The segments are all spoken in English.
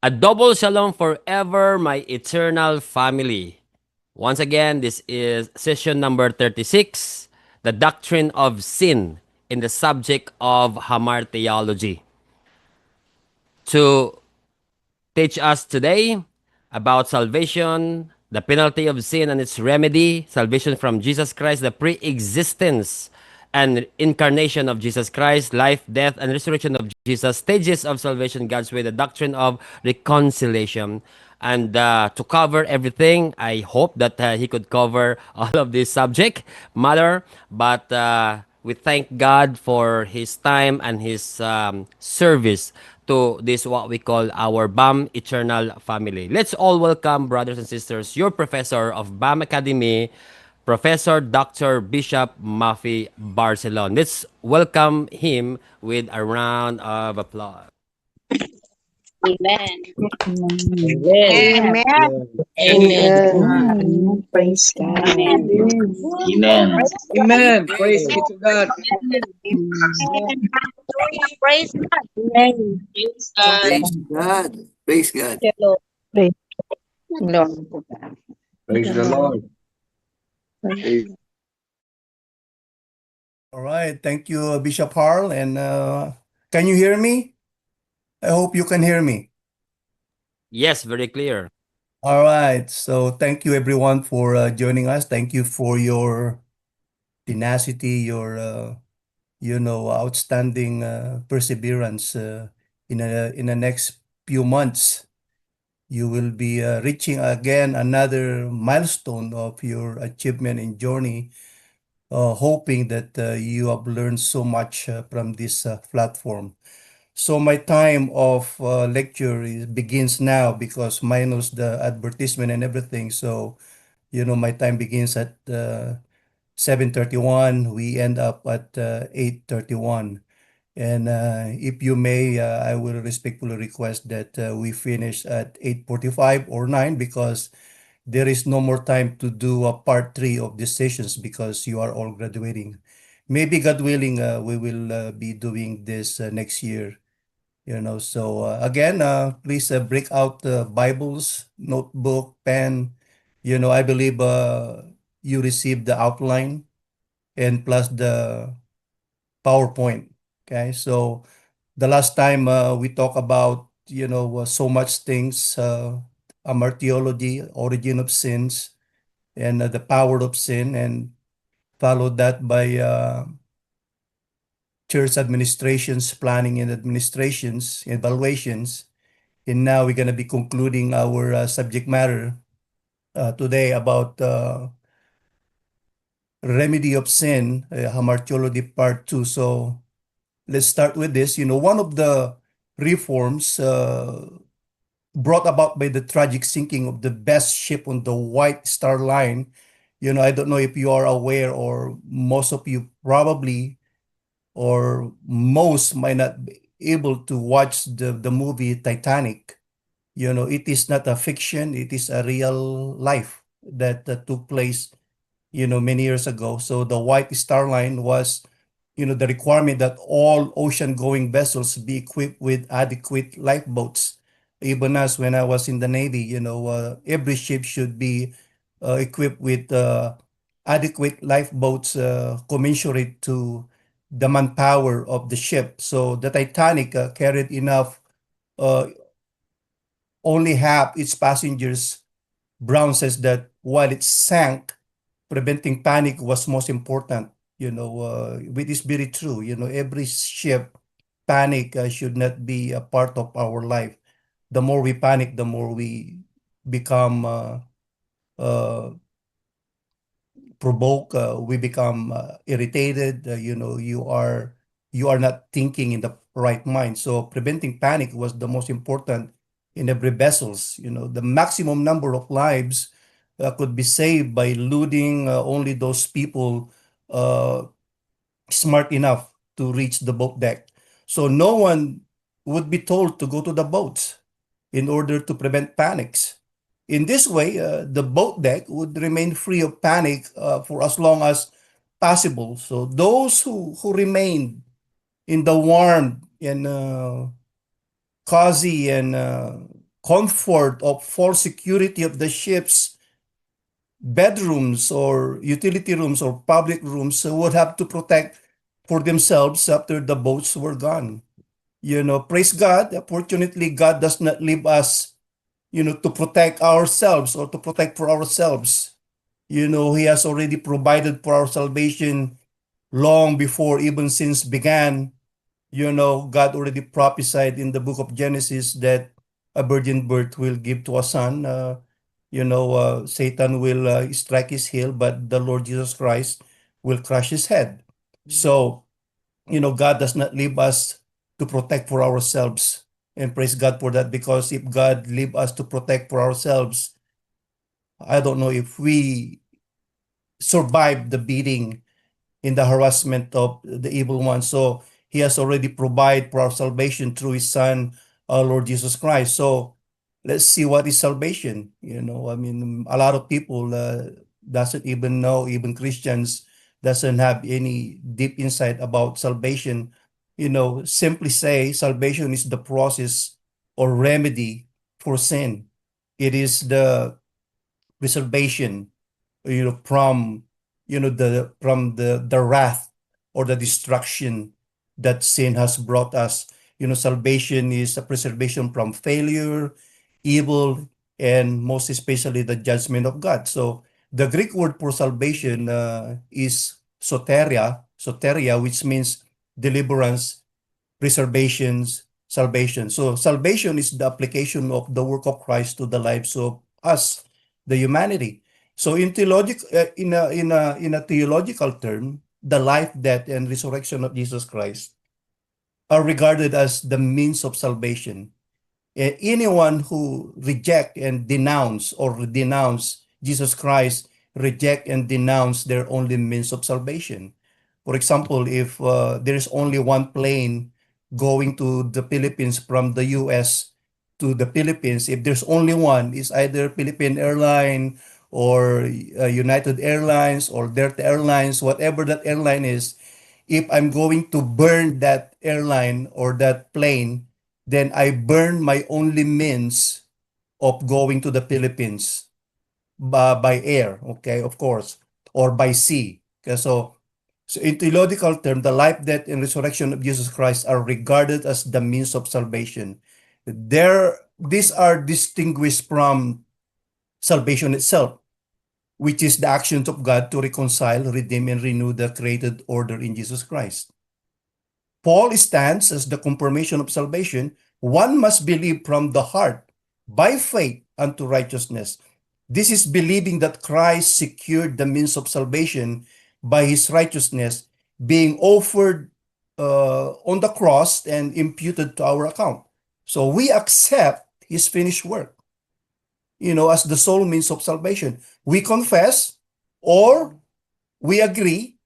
A double shalom forever, my eternal family. Once again, this is session number 36, the doctrine of sin in the subject of hamartiology. To teach us today about salvation, the penalty of sin and its remedy, salvation from Jesus Christ, the pre existence and incarnation of Jesus Christ, life, death, and resurrection of Jesus, stages of salvation God's way, the doctrine of reconciliation. And to cover everything, I hope that he could cover all of this subject matter, but we thank God for his time and his service to this what we call our BAM Eternal Family. Let's all welcome, brothers and sisters, your professor of BAM Academy, Professor Dr. Bishop Maffy Barcelon. Let's welcome him with a round of applause. Amen. Amen. Amen. Amen. Amen. Amen. Praise God. Amen. Amen. Amen. Praise be to God. Amen. Praise God. Amen. Praise God. Praise God. Praise God. Hello. Praise Lord to God. Praise the Lord. Praise All right. Thank you, Bishop Harl. And can you hear me? I hope you can hear me. Yes, very clear. All right. So thank you, everyone, for joining us. Thank you for your tenacity, your outstanding perseverance. In the next few months, you will be reaching again another milestone of your achievement and journey. Hoping that you have learned so much from this platform. So my time of lecture begins now because minus the advertisement and everything. So, my time begins at 7:31. We end up at 8:31. And if you may, I will respectfully request that we finish at 8:45 or 9 because there is no more time to do a part 3 of these sessions because you are all graduating. Maybe God willing, we will be doing this next year. So again, please break out Bibles, notebook, pen. I believe you received the outline and plus the PowerPoint. Okay, so the last time we talked about so much things, hamartiology, origin of sins, and the power of sin, and followed that by church administrations, planning and administrations, evaluations. And now we're going to be concluding our subject matter today about remedy of sin, hamartiology part 2. So let's start with this. One of the reforms brought about by the tragic sinking of the best ship on the White Star Line. I don't know if you are aware, or most of you probably, or most might not be able to watch the movie Titanic. It is not a fiction, it is a real life that took place many years ago. So the White Star Line was, the requirement that all ocean-going vessels be equipped with adequate lifeboats. Even as when I was in the Navy, every ship should be equipped with adequate lifeboats commensurate to the manpower of the ship. So the Titanic carried enough, uh, only half its passengers. Brown says that while it sank, preventing panic was most important. Which is very true. Every ship panic should not be a part of our life. The more we panic, the more we become provoke. We become irritated. You are not thinking in the right mind. So preventing panic was the most important in every vessels. The maximum number of lives could be saved by looting only those people uh, smart enough to reach the boat deck. So no one would be told to go to the boats in order to prevent panics. In this way, the boat deck would remain free of panic for as long as possible. So those who remained in the warm and cozy and comfort of false security of the ship's bedrooms or utility rooms or public rooms would have to protect for themselves after the boats were gone. Praise God. Fortunately, God does not leave us, to protect ourselves or to protect for ourselves. He has already provided for our salvation long before even sins began. God already prophesied in the book of Genesis that a virgin birth will give to a son. Satan will strike his heel, but the Lord Jesus Christ will crush his head. So, God does not leave us to protect for ourselves. And praise God for that, because if God leave us to protect for ourselves, I don't know if we survive the beating in the harassment of the evil one. So he has already provided for our salvation through his son, our Lord Jesus Christ. So let's see what is salvation. I mean, a lot of people doesn't even know, even Christians doesn't have any deep insight about salvation. Simply say salvation is the process or remedy for sin. It is the preservation, from the wrath or the destruction that sin has brought us. Salvation is a preservation from failure, evil, and most especially the judgment of God. So the Greek word for salvation is soteria, which means deliverance, preservations, salvation. So salvation is the application of the work of Christ to the lives of us, the humanity. So in a theological term, the life, death, and resurrection of Jesus Christ are regarded as the means of salvation. Anyone who reject and denounce Jesus Christ, reject and denounce their only means of salvation. For example, if there is only one plane going to the Philippines from the US to the Philippines, if there's only one, it's either Philippine Airline or United Airlines or Delta Airlines, whatever that airline is. If I'm going to burn that airline or that plane, then I burn my only means of going to the Philippines by air, okay, of course, or by sea. Okay, so in theological term, the life, death, and resurrection of Jesus Christ are regarded as the means of salvation. These are distinguished from salvation itself, which is the actions of God to reconcile, redeem, and renew the created order in Jesus Christ. Paul stands as the confirmation of salvation. One must believe from the heart by faith unto righteousness. This is believing that Christ secured the means of salvation by his righteousness being offered on the cross and imputed to our account. So we accept his finished work, as the sole means of salvation. We confess or we agree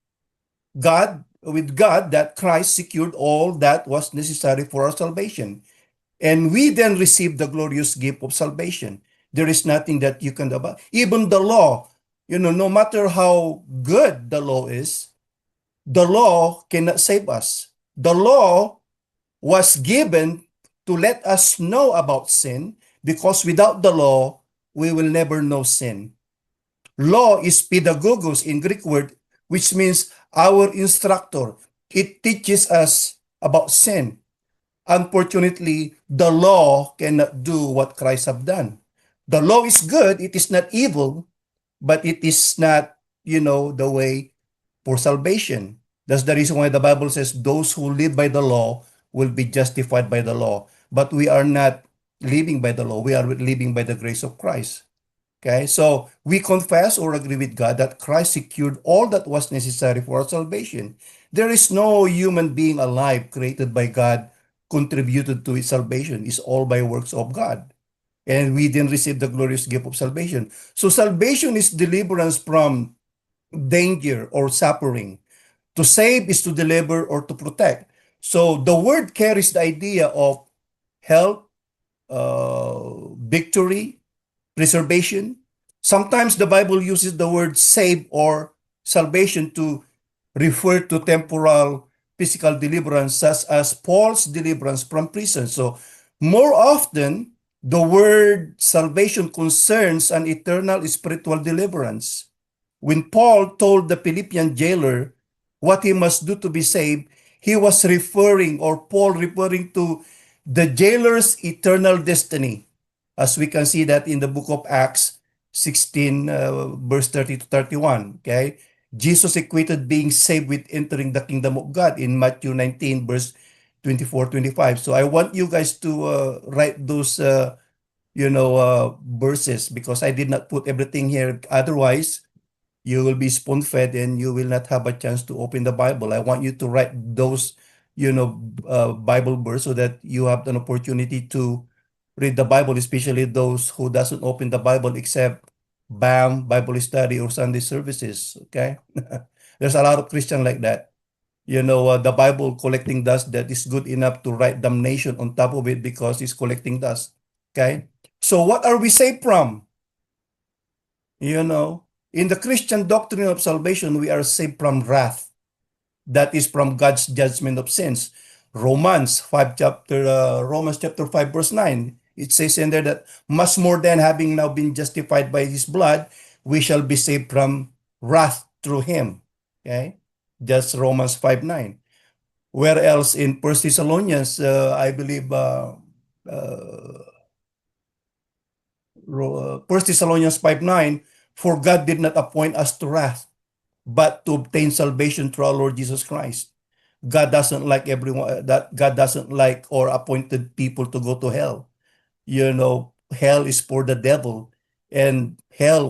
with God that Christ secured all that was necessary for our salvation. And we then receive the glorious gift of salvation. There is nothing that you can do about. Even the law, no matter how good the law is, the law cannot save us. The law was given to let us know about sin, because without the law, we will never know sin. Law is pedagogos in Greek word, which means our instructor. It teaches us about sin. Unfortunately, the law cannot do what Christ have done. The law is good, it is not evil, but it is not, the way for salvation. That's the reason why the Bible says those who live by the law will be justified by the law. But we are not living by the law. We are living by the grace of Christ. Okay, so we confess or agree with God that Christ secured all that was necessary for our salvation. There is no human being alive created by God contributed to his salvation. It's all by works of God. And we then receive the glorious gift of salvation. So salvation is deliverance from danger or suffering. To save is to deliver or to protect. So the word carries the idea of health, victory, preservation. Sometimes the Bible uses the word save or salvation to refer to temporal physical deliverance, such as Paul's deliverance from prison. So more often, The word salvation concerns an eternal spiritual deliverance. When Paul told the Philippian jailer what he must do to be saved, he was referring, or Paul referring to the jailer's eternal destiny, as we can see that in the book of Acts 16, verse 30 to 31. Okay, Jesus equated being saved with entering the kingdom of God in Matthew 19, verse 24, 25. So I want you guys to write those verses, because I did not put everything here. Otherwise, you will be spoon fed and you will not have a chance to open the Bible. I want you to write those, Bible verse, so that you have an opportunity to read the Bible, especially those who doesn't open the Bible except BAM, Bible study, or Sunday services. Okay. There's a lot of Christian like that. The Bible collecting dust that is good enough to write damnation on top of it because it's collecting dust. Okay. So what are we saved from? In the Christian doctrine of salvation, we are saved from wrath. That is from God's judgment of sins. Romans chapter 5, verse 9. It says in there that much more than having now been justified by his blood, we shall be saved from wrath through him. Okay? Just Romans 5:9. Where else in First Thessalonians, I believe, First Thessalonians 5:9, for God did not appoint us to wrath, but to obtain salvation through our Lord Jesus Christ. God doesn't like everyone, that God doesn't like or appointed people to go to hell. Hell is for the devil, and hell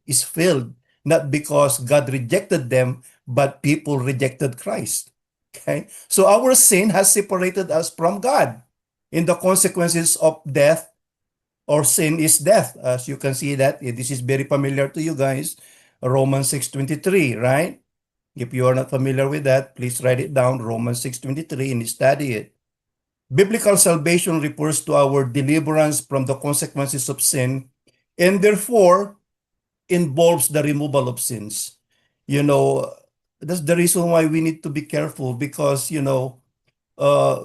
is filled not because God rejected them, but people rejected Christ. Okay? So our sin has separated us from God. In the consequences of death, or sin is death. As you can see that, this is very familiar to you guys. Romans 6:23, right? If you are not familiar with that, please write it down, Romans 6:23, and study it. Biblical salvation refers to our deliverance from the consequences of sin, and therefore involves the removal of sins. You know, that's the reason why we need to be careful, because, uh,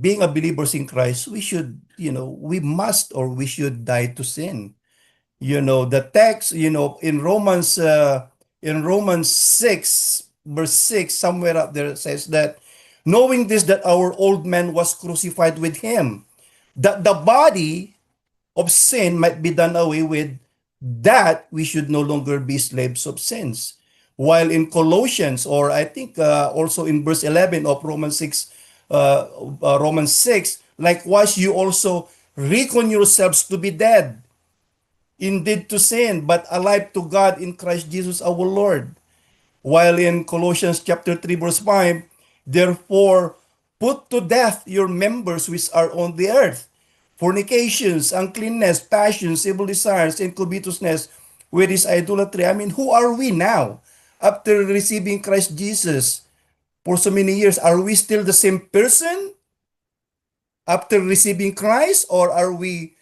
being a believers in Christ, we must, or we should die to sin. The text, in Romans 6, verse 6, somewhere up there says that, knowing this, that our old man was crucified with him, that the body of sin might be done away with, that we should no longer be slaves of sins. While in Colossians, or I think also in verse 11 of Romans 6, likewise you also reckon yourselves to be dead indeed to sin, but alive to God in Christ Jesus our Lord. While in Colossians chapter 3, verse 5, therefore put to death your members which are on the earth, fornications, uncleanness, passions, evil desires, and covetousness, which is idolatry. I mean, who are we now? After receiving Christ Jesus for so many years, are we still the same person after receiving Christ, or are we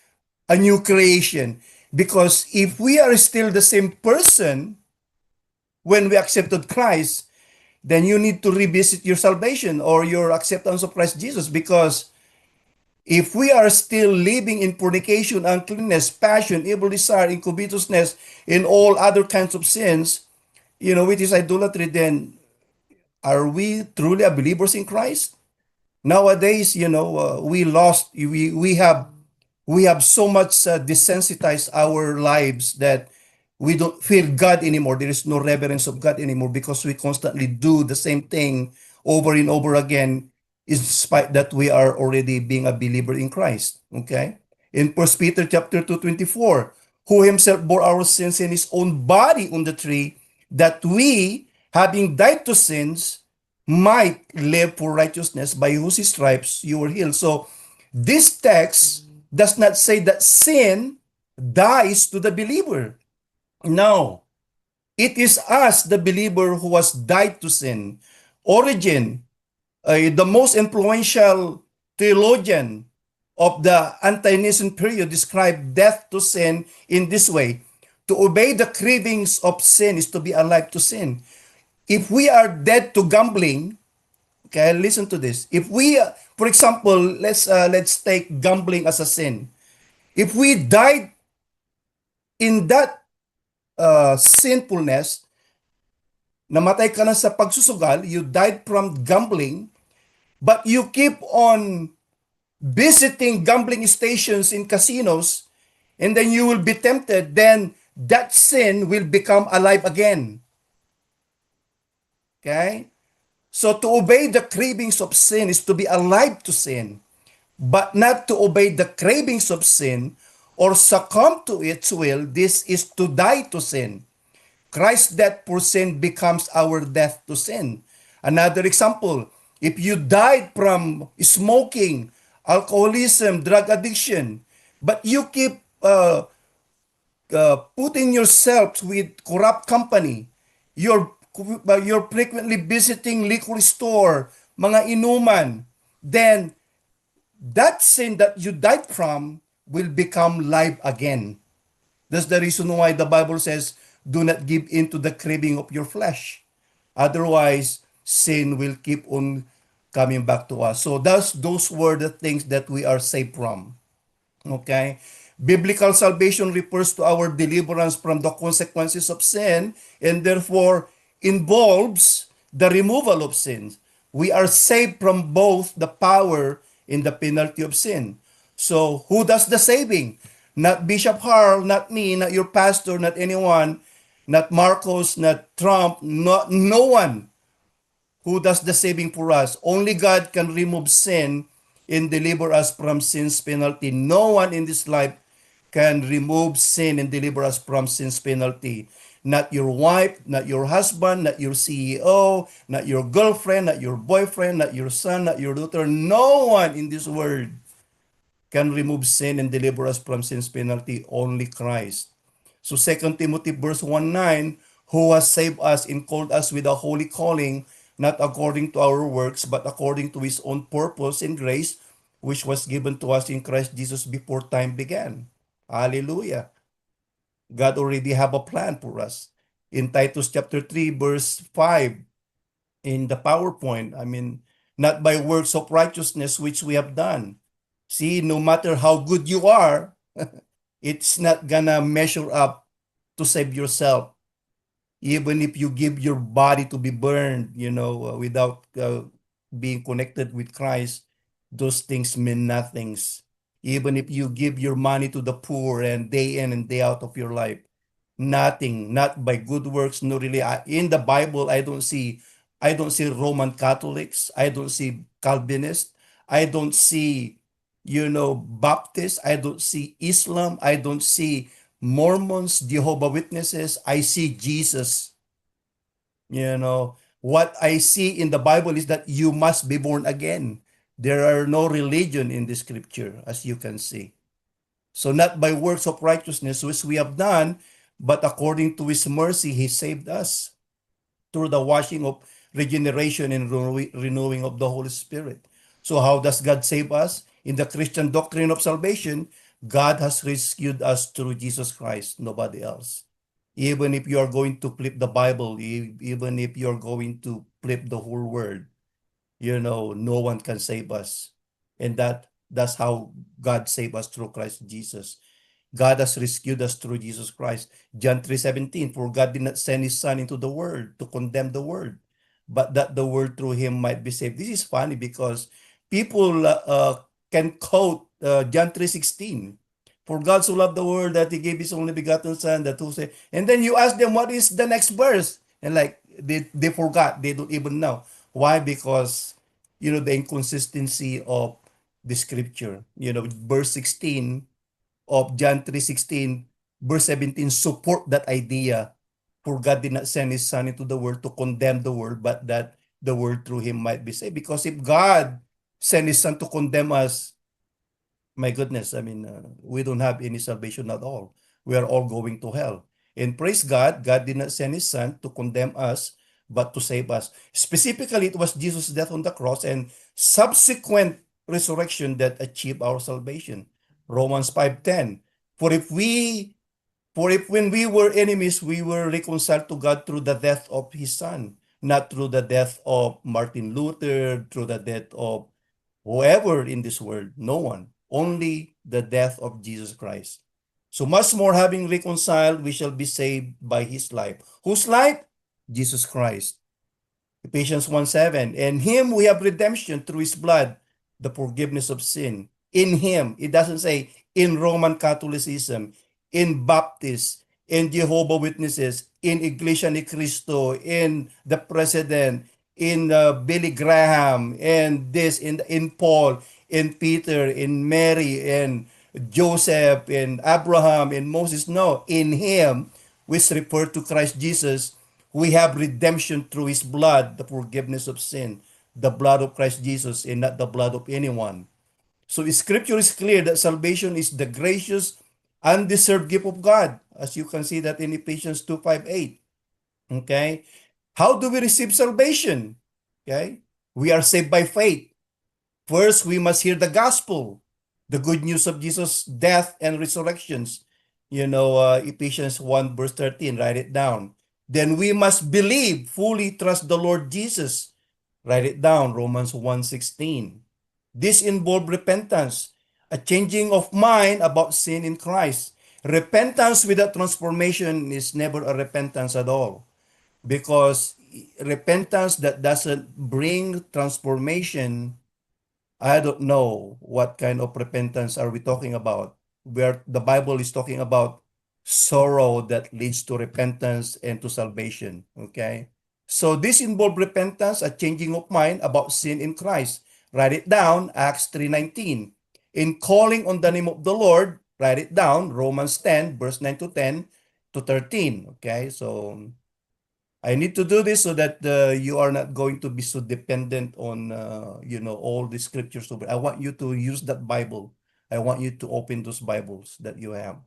a new creation? Because if we are still the same person when we accepted Christ, then you need to revisit your salvation or your acceptance of Christ Jesus. Because if we are still living in fornication, uncleanness, passion, evil desire, in covetousness, in all other kinds of sins, which is idolatry, then are we truly a believers in Christ? Nowadays, we have so much desensitized our lives that we don't feel God anymore. There is no reverence of God anymore, because we constantly do the same thing over and over again, in spite that we are already being a believer in Christ. Okay? In 1 Peter chapter 2:24, who himself bore our sins in his own body on the tree, that we, having died to sins, might live for righteousness, by whose stripes you were healed. So this text does not say that sin dies to the believer. No, it is us, the believer, who has died to sin. Origen, the most influential theologian of the ante-Nicene period, described death to sin in this way: to obey the cravings of sin is to be alive to sin. If we are dead to gambling, okay, listen to this. If we, for example, let's take gambling as a sin. If we died in that sinfulness, namatay ka na sa pagsusugal, you died from gambling, but you keep on visiting gambling stations in casinos, and then you will be tempted, then that sin will become alive again. Okay? So to obey the cravings of sin is to be alive to sin, but not to obey the cravings of sin or succumb to its will. This is to die to sin. Christ's death for sin becomes our death to sin. Another example, if you died from smoking, alcoholism, drug addiction, but you keep putting yourself with corrupt company, you're frequently visiting liquor store, mga inuman, then that sin that you died from will become live again. That's the reason why the Bible says, do not give in to the craving of your flesh. Otherwise, sin will keep on coming back to us. So those were the things that we are saved from. Okay? Biblical salvation refers to our deliverance from the consequences of sin and therefore involves the removal of sins. We are saved from both the power and the penalty of sin. So, who does the saving? Not Bishop Harl, not me, not your pastor, not anyone, not Marcos, not Trump, no one who does the saving for us. Only God can remove sin and deliver us from sin's penalty. No one in this life can remove sin and deliver us from sin's penalty. Not your wife, not your husband, not your CEO, not your girlfriend, not your boyfriend, not your son, not your daughter. No one in this world can remove sin and deliver us from sin's penalty. Only Christ. So 2 Timothy verse 1:9, who has saved us and called us with a holy calling, not according to our works, but according to his own purpose and grace, which was given to us in Christ Jesus before time began. Hallelujah. God already have a plan for us. In Titus chapter 3, verse 5, in the PowerPoint, not by works of righteousness which we have done. See, no matter how good you are, it's not gonna measure up to save yourself. Even if you give your body to be burned, without being connected with Christ, those things mean nothings. Even if you give your money to the poor and day in and day out of your life, nothing, not by good works, no really. In the Bible, I don't see Roman Catholics, I don't see Calvinists, I don't see, Baptists, I don't see Islam, I don't see Mormons, Jehovah Witnesses. I see Jesus. What I see in the Bible is that you must be born again. There are no religion in the scripture, as you can see. So not by works of righteousness which we have done, but according to his mercy, he saved us through the washing of regeneration and renewing of the Holy Spirit. So how does God save us? In the Christian doctrine of salvation, God has rescued us through Jesus Christ, nobody else. Even if you are going to flip the Bible, even if you're going to flip the whole word, no one can save us. And that's how God saved us through Christ Jesus. God has rescued us through Jesus Christ. John 3:17, for God did not send his son into the world to condemn the world, but that the world through him might be saved. This is funny because people can quote John 3:16. For God so loved the world that he gave his only begotten son, that who say, and then you ask them what is the next verse, and like they forgot, they don't even know. Why? Because the inconsistency of the scripture. Verse 16 of John 3:16, verse 17 support that idea. For God did not send his son into the world to condemn the world, but that the world through him might be saved. Because if God sent his son to condemn us, my goodness, we don't have any salvation at all. We are all going to hell. And praise God, God did not send his son to condemn us, but to save us. Specifically, it was Jesus' death on the cross and subsequent resurrection that achieved our salvation. Romans 5:10. For if when we were enemies, we were reconciled to God through the death of his son, not through the death of Martin Luther, through the death of whoever in this world, no one. only the death of Jesus Christ. So much more having reconciled, we shall be saved by his life. Whose life? Jesus Christ. Ephesians 1:7. In him we have redemption through his blood, the forgiveness of sin. In him. It doesn't say in Roman Catholicism, in Baptists, in Jehovah Witnesses, in Iglesia ni Cristo, in the President, in Billy Graham, and this, in Paul, in Peter, in Mary, in Joseph, in Abraham, in Moses. No, in him, which refer to Christ Jesus, we have redemption through his blood, the forgiveness of sin, the blood of Christ Jesus, and not the blood of anyone. So the scripture is clear that salvation is the gracious, undeserved gift of God, as you can see that in Ephesians 2:5-8. Okay? How do we receive salvation? Okay? We are saved by faith. First, we must hear the gospel, the good news of Jesus' death and resurrections. Ephesians 1 verse 13, write it down. Then we must believe, fully trust the Lord Jesus. Write it down, Romans 1:16. This involves repentance, a changing of mind about sin in Christ. Repentance without transformation is never a repentance at all, because repentance that doesn't bring transformation, I don't know what kind of repentance are we talking about. Where the Bible is talking about sorrow that leads to repentance and to salvation. Okay. So this involves repentance, a changing of mind about sin in Christ. Write it down, Acts 3:19. In calling on the name of the Lord, write it down, Romans 10, verse 9 to 10 to 13. Okay. So I need to do this so that you are not going to be so dependent on all the scriptures. I want you to use that Bible. I want you to open those Bibles that you have.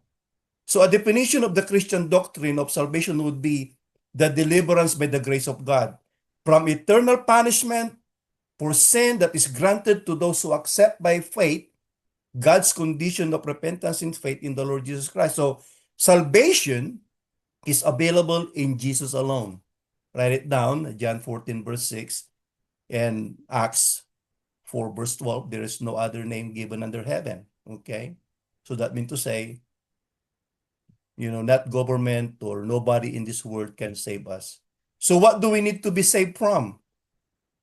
So a definition of the Christian doctrine of salvation would be the deliverance by the grace of God from eternal punishment for sin that is granted to those who accept by faith God's condition of repentance and faith in the Lord Jesus Christ. So salvation is available in Jesus alone. Write it down, John 14 verse 6 and Acts 4 verse 12. There is no other name given under heaven. Okay? So that means to say, not government or nobody in this world can save us. So what do we need to be saved from?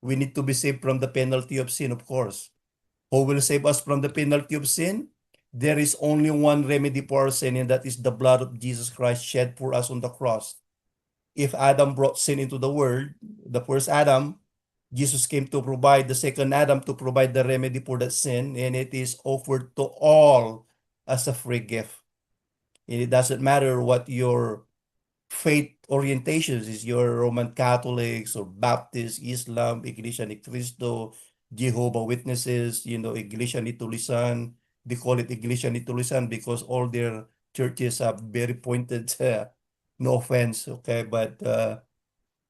We need to be saved from the penalty of sin, of course. Who will save us from the penalty of sin? There is only one remedy for our sin, and that is the blood of Jesus Christ shed for us on the cross. If Adam brought sin into the world, the first Adam, Jesus came to provide the second Adam to provide the remedy for that sin, and it is offered to all as a free gift. And it doesn't matter what your faith orientations is, your Roman Catholics or Baptist, Islam, Iglesia ni Cristo, Jehovah Witnesses, Iglesia ni Tulisan. They call it Iglesia ni Tulisan because all their churches have very pointed, no offense, okay, but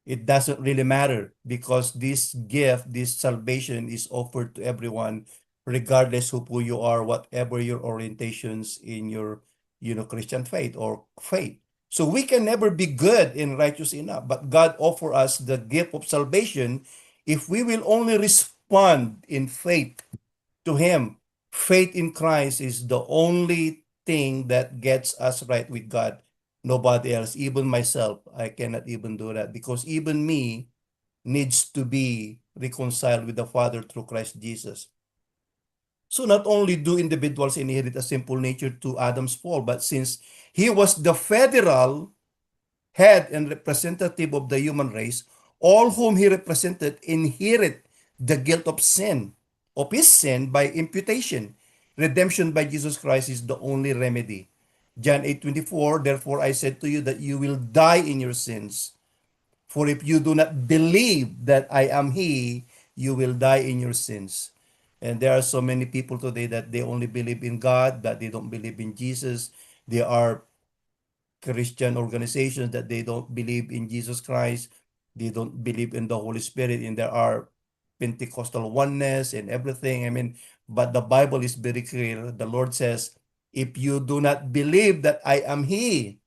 it doesn't really matter because this gift, this salvation is offered to everyone, regardless of who you are, whatever your orientations in your, Christian faith or faith. So we can never be good and righteous enough, but God offers us the gift of salvation if we will only respond in faith to him. Faith in Christ is the only thing that gets us right with God. Nobody else, even myself, I cannot even do that because even me needs to be reconciled with the Father through Christ Jesus. So not only do individuals inherit a simple nature to Adam's fall, but since he was the federal head and representative of the human race, all whom he represented inherit the guilt of his sin by imputation. Redemption by Jesus Christ is the only remedy. John 8:24, therefore I said to you that you will die in your sins. For if you do not believe that I am he, you will die in your sins. And there are so many people today that they only believe in God, but they don't believe in Jesus. There are Christian organizations that they don't believe in Jesus Christ. They don't believe in the Holy Spirit. And there are Pentecostal oneness and everything. But the Bible is very clear. The Lord says, if you do not believe that I am he,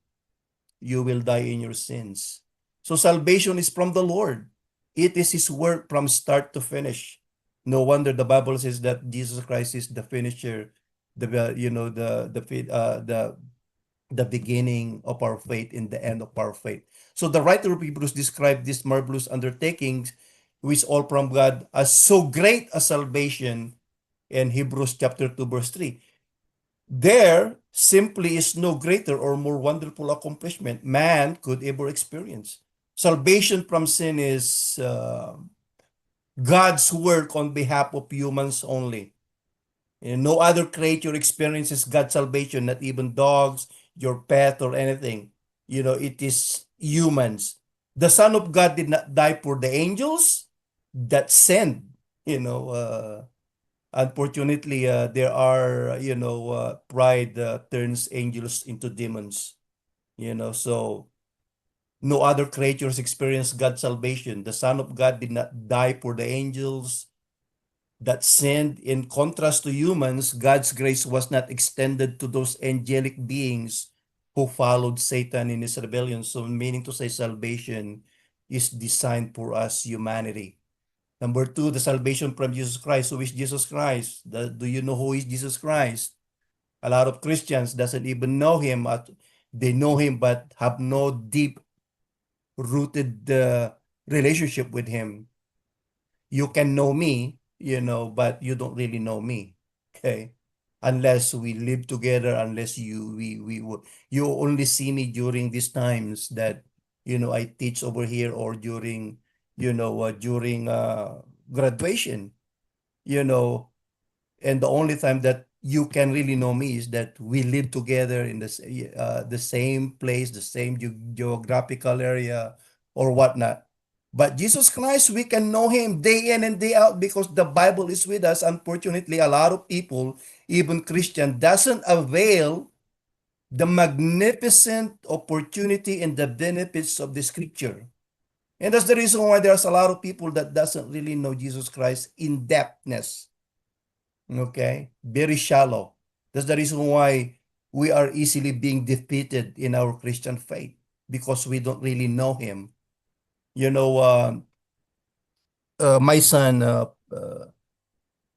you will die in your sins. So salvation is from the Lord. It is his work from start to finish. No wonder the Bible says that Jesus Christ is the finisher the faith, the beginning of our faith and the end of our faith. So the writer of Hebrews described these marvelous undertakings, which all from God, as so great a salvation in Hebrews chapter 2, verse 3. There simply is no greater or more wonderful accomplishment man could ever experience. Salvation from sin is God's work on behalf of humans only. And no other creature experiences God's salvation, not even dogs, your pet, or anything. It is humans. The Son of God did not die for the angels that sinned. Unfortunately, there are, pride turns angels into demons. So no other creatures experience God's salvation. The Son of God did not die for the angels that sinned. In contrast to humans, God's grace was not extended to those angelic beings who followed Satan in his rebellion. So, meaning to say, salvation is designed for us, humanity. Number two, the salvation from Jesus Christ. Who is Jesus Christ? Do you know who is Jesus Christ? A lot of Christians doesn't even know him. They know him, but have no deep-rooted relationship with him. You can know me, but you don't really know me. Okay. Unless we live together, unless you only see me during these times that, I teach over here, or during graduation, you know, and the only time that you can really know me is that we live together in the same place, the same geographical area or whatnot. But Jesus Christ, we can know him day in and day out because the Bible is with us. Unfortunately, a lot of people, even Christian, doesn't avail the magnificent opportunity and the benefits of the scripture. And that's the reason why there's a lot of people that doesn't really know Jesus Christ in depthness. Okay, very shallow. That's the reason why we are easily being defeated in our Christian faith because we don't really know him. You know, my son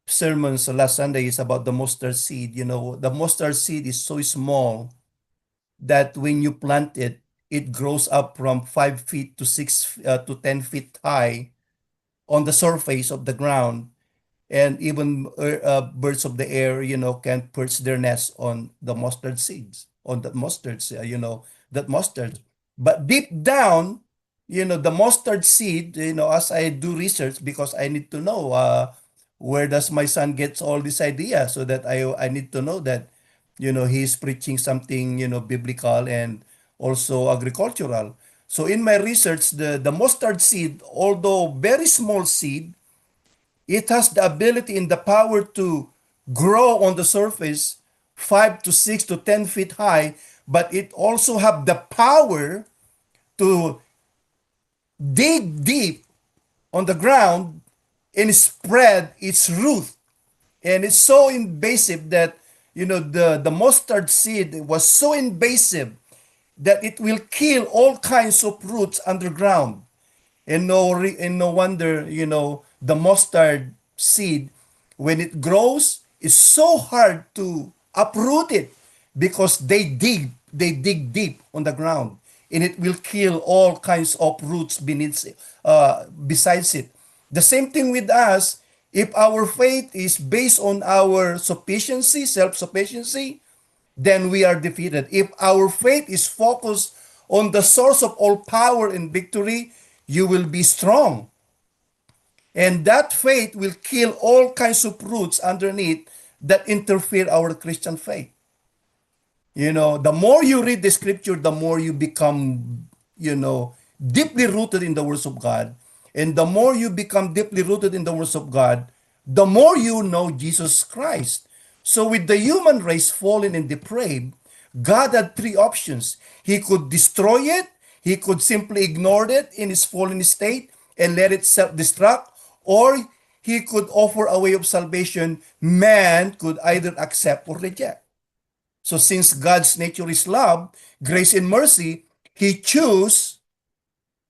sermons last Sunday is about the mustard seed. The mustard seed is so small that when you plant it, it grows up from 5 feet to 6 to 10 feet high on the surface of the ground, and even birds of the air, can perch their nests on the mustard seeds, on that mustards, that mustard. But deep down, the mustard seed, as I do research because I need to know where does my son gets all this idea, so that I need to know that, he's preaching something, biblical and also agricultural. So in my research, the mustard seed, although very small seed, it has the ability and the power to grow on the surface 5 to 6 to 10 feet high, but it also have the power to dig deep on the ground and spread its root. And it's so invasive that, the mustard seed was so invasive that it will kill all kinds of roots underground. And no wonder, the mustard seed, when it grows, is so hard to uproot it because they dig deep on the ground, and it will kill all kinds of roots beneath besides it. The same thing with us. If our faith is based on our sufficiency, self-sufficiency, then we are defeated. If our faith is focused on the source of all power and victory, you will be strong. And that faith will kill all kinds of roots underneath that interfere our Christian faith. The more you read the scripture, the more you become, deeply rooted in the words of God. And the more you become deeply rooted in the words of God, the more you know Jesus Christ. So with the human race fallen and depraved, God had three options. He could destroy it, he could simply ignore it in its fallen state and let it self-destruct, or he could offer a way of salvation man could either accept or reject. So since God's nature is love, grace and mercy, he chose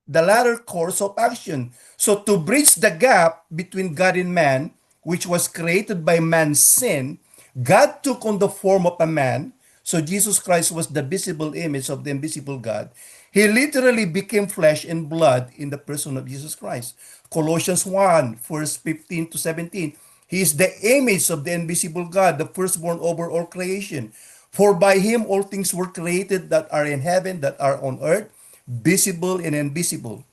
the latter course of action. So to bridge the gap between God and man, which was created by man's sin, God took on the form of a man. So Jesus Christ was the visible image of the invisible God. He literally became flesh and blood in the person of Jesus Christ. Colossians 1, verse 15 to 17. He is the image of the invisible God, the firstborn over all creation. For by him all things were created that are in heaven, that are on earth, visible and invisible,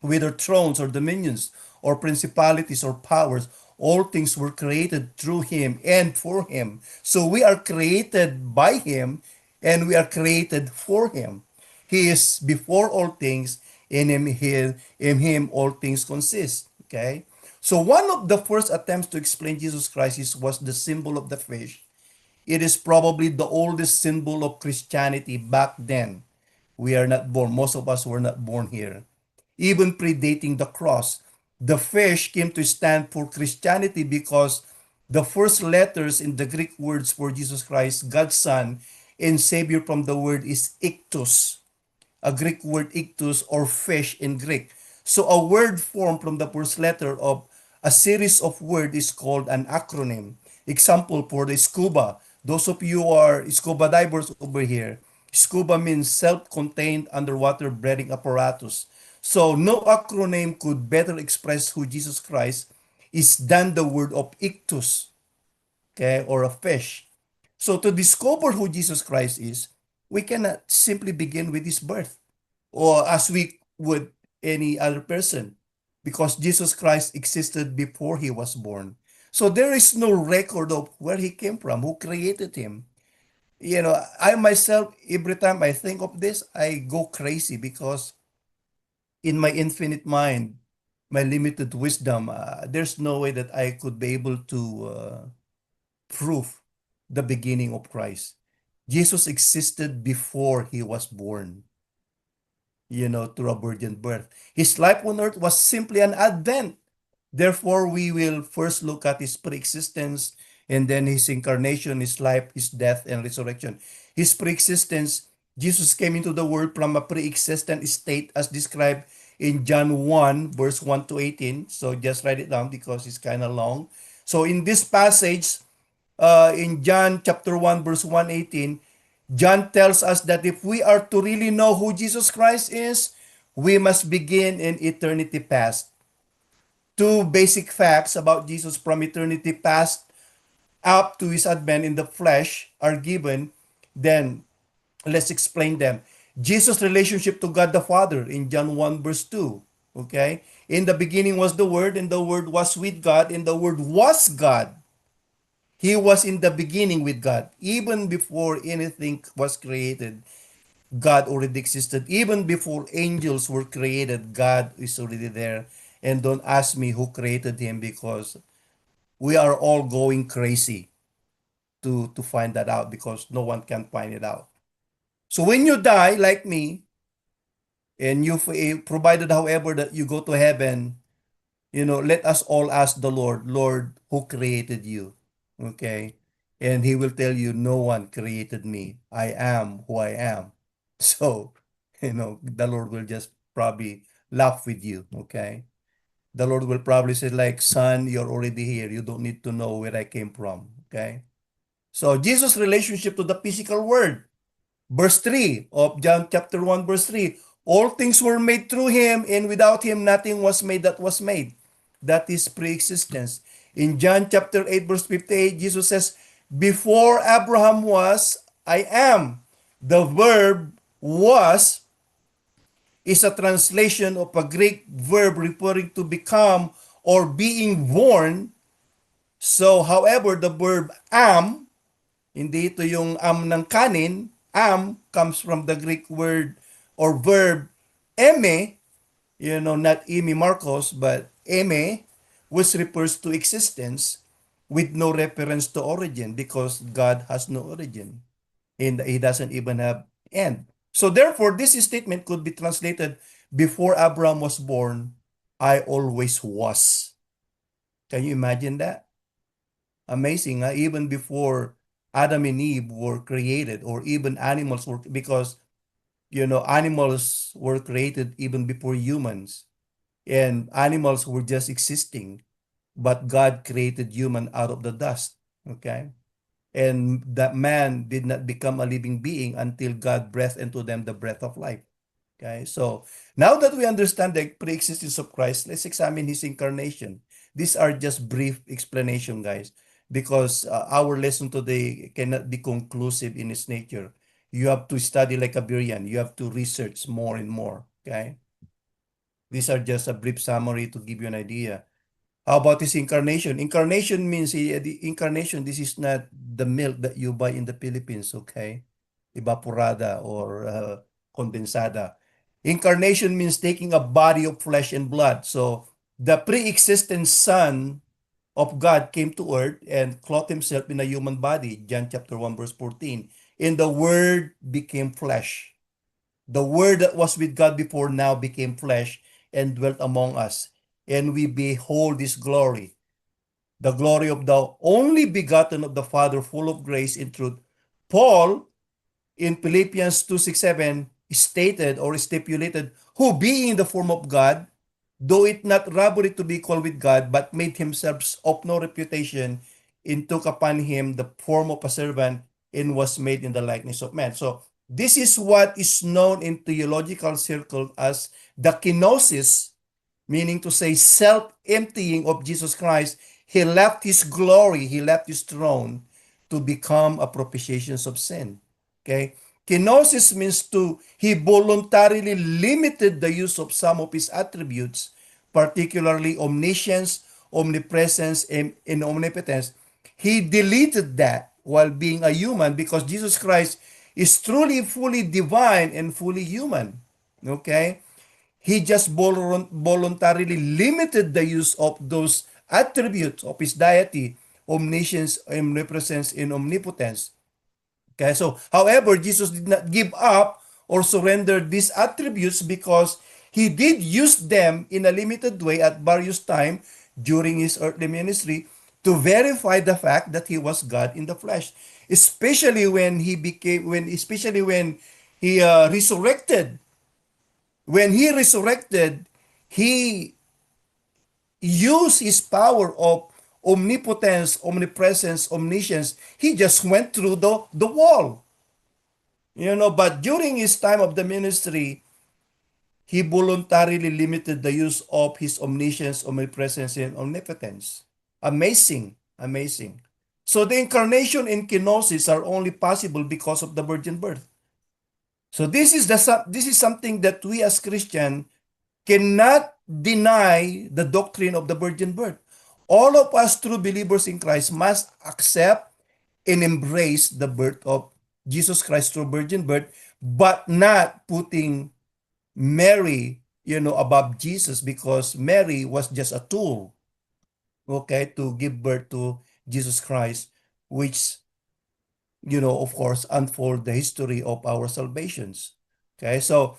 whether thrones or dominions or principalities or powers, all things were created through him and for him. So we are created by him and we are created for him. He is before all things, in him all things consist. Okay? So one of the first attempts to explain Jesus Christ was the symbol of the fish. It is probably the oldest symbol of Christianity back then. We are not born, most of us were not born here. Even predating the cross, the fish came to stand for Christianity because the first letters in the Greek words for Jesus Christ, God's Son and Savior from the word is iktos, a Greek word ictus or fish in Greek. So a word formed from the first letter of a series of words is called an acronym. Example for the scuba. Those of you who are scuba divers over here, scuba means self-contained underwater breathing apparatus. So no acronym could better express who Jesus Christ is than the word of ictus, okay, or a fish. So to discover who Jesus Christ is, we cannot simply begin with his birth or as we would any other person because Jesus Christ existed before he was born. So there is no record of where he came from, who created him. You know, I myself, every time I think of this, I go crazy because in my infinite mind, my limited wisdom, there's no way that I could be able to prove the beginning of Christ. Jesus existed before he was born, through a virgin birth. His life on earth was simply an advent. Therefore, we will first look at his pre-existence and then his incarnation, his life, his death, and resurrection. His pre-existence, Jesus came into the world from a pre-existent state as described in John 1, verse 1 to 18. So just write it down because it's kind of long. So in this passage, in John chapter 1, verse 118, John tells us that if we are to really know who Jesus Christ is, we must begin in eternity past. Two basic facts about Jesus from eternity past up to his advent in the flesh are given. Then let's explain them. Jesus' relationship to God the Father in John 1 verse 2. Okay? In the beginning was the Word, and the Word was with God, and the Word was God. He was in the beginning with God. Even before anything was created, God already existed. Even before angels were created, God is already there. And don't ask me who created him because we are all going crazy to find that out because no one can find it out. So when you die, like me, and you provided, however, that you go to heaven, let us all ask the Lord, Lord, who created you? Okay. And he will tell you, no one created me. I am who I am. So, the Lord will just probably laugh with you. Okay. The Lord will probably say, like, son, you're already here. You don't need to know where I came from. Okay. So, Jesus' relationship to the physical world. Verse 3 of John chapter 1, verse 3. All things were made through him, and without him nothing was made that was made. That is pre-existence. In John chapter 8, verse 58, Jesus says, before Abraham was, I am. The verb was is a translation of a Greek verb referring to become or being born. So, however, the verb am, hindi ito yung am ng kanin. Am comes from the Greek word or verb eme, not imi Marcos, but eme, which refers to existence with no reference to origin because God has no origin and he doesn't even have end. So therefore, this statement could be translated, before Abraham was born, I always was. Can you imagine that? Amazing, huh? Even before Adam and Eve were created, or even animals were, because animals were created even before humans, and animals were just existing, but God created human out of the dust. Okay, and that man did not become a living being until God breathed into them the breath of life. Okay, so now that we understand the pre-existence of Christ, let's examine his incarnation. These are just brief explanation, guys, because our lesson today cannot be conclusive in its nature. You have to study like a Berean. You have to research more and more. Okay, these are just a brief summary to give you an idea. How about his incarnation? Incarnation means the incarnation. This is not the milk that you buy in the Philippines, okay? Evaporada or condensada. Incarnation means taking a body of flesh and blood. So the pre-existent Son of God came to earth and clothed himself in a human body. John chapter 1 verse 14. And the Word became flesh. The Word that was with God before now became flesh and dwelt among us. And we behold his glory, the glory of the only begotten of the Father, full of grace and truth. Paul, in Philippians 2:6-7, stated or stipulated, who being in the form of God, though it not robbery to be equal with God, but made himself of no reputation, and took upon him the form of a servant, and was made in the likeness of man. So this is what is known in theological circles as the kenosis, meaning to say self-emptying of Jesus Christ. He left his glory, he left his throne to become a propitiation of sin. Okay? Kenosis means he voluntarily limited the use of some of his attributes, particularly omniscience, omnipresence, and omnipotence. He deleted that while being a human because Jesus Christ is truly fully divine and fully human. Okay? He just voluntarily limited the use of those attributes of his deity, omniscience, omnipresence, and omnipotence. Okay, so however, Jesus did not give up or surrender these attributes because he did use them in a limited way at various times during his earthly ministry to verify the fact that he was God in the flesh. Especially when he resurrected. When he resurrected, he used his power of omnipotence, omnipresence, omniscience. He just went through the wall. But during his time of the ministry, he voluntarily limited the use of his omniscience, omnipresence, and omnipotence. Amazing, amazing. So the incarnation and kenosis are only possible because of the virgin birth. So this is something that we as Christian cannot deny the doctrine of the virgin birth. All of us true believers in Christ must accept and embrace the birth of Jesus Christ through virgin birth, but not putting Mary, above Jesus, because Mary was just a tool, okay, to give birth to Jesus Christ, which, of course, unfold the history of our salvations. Okay, so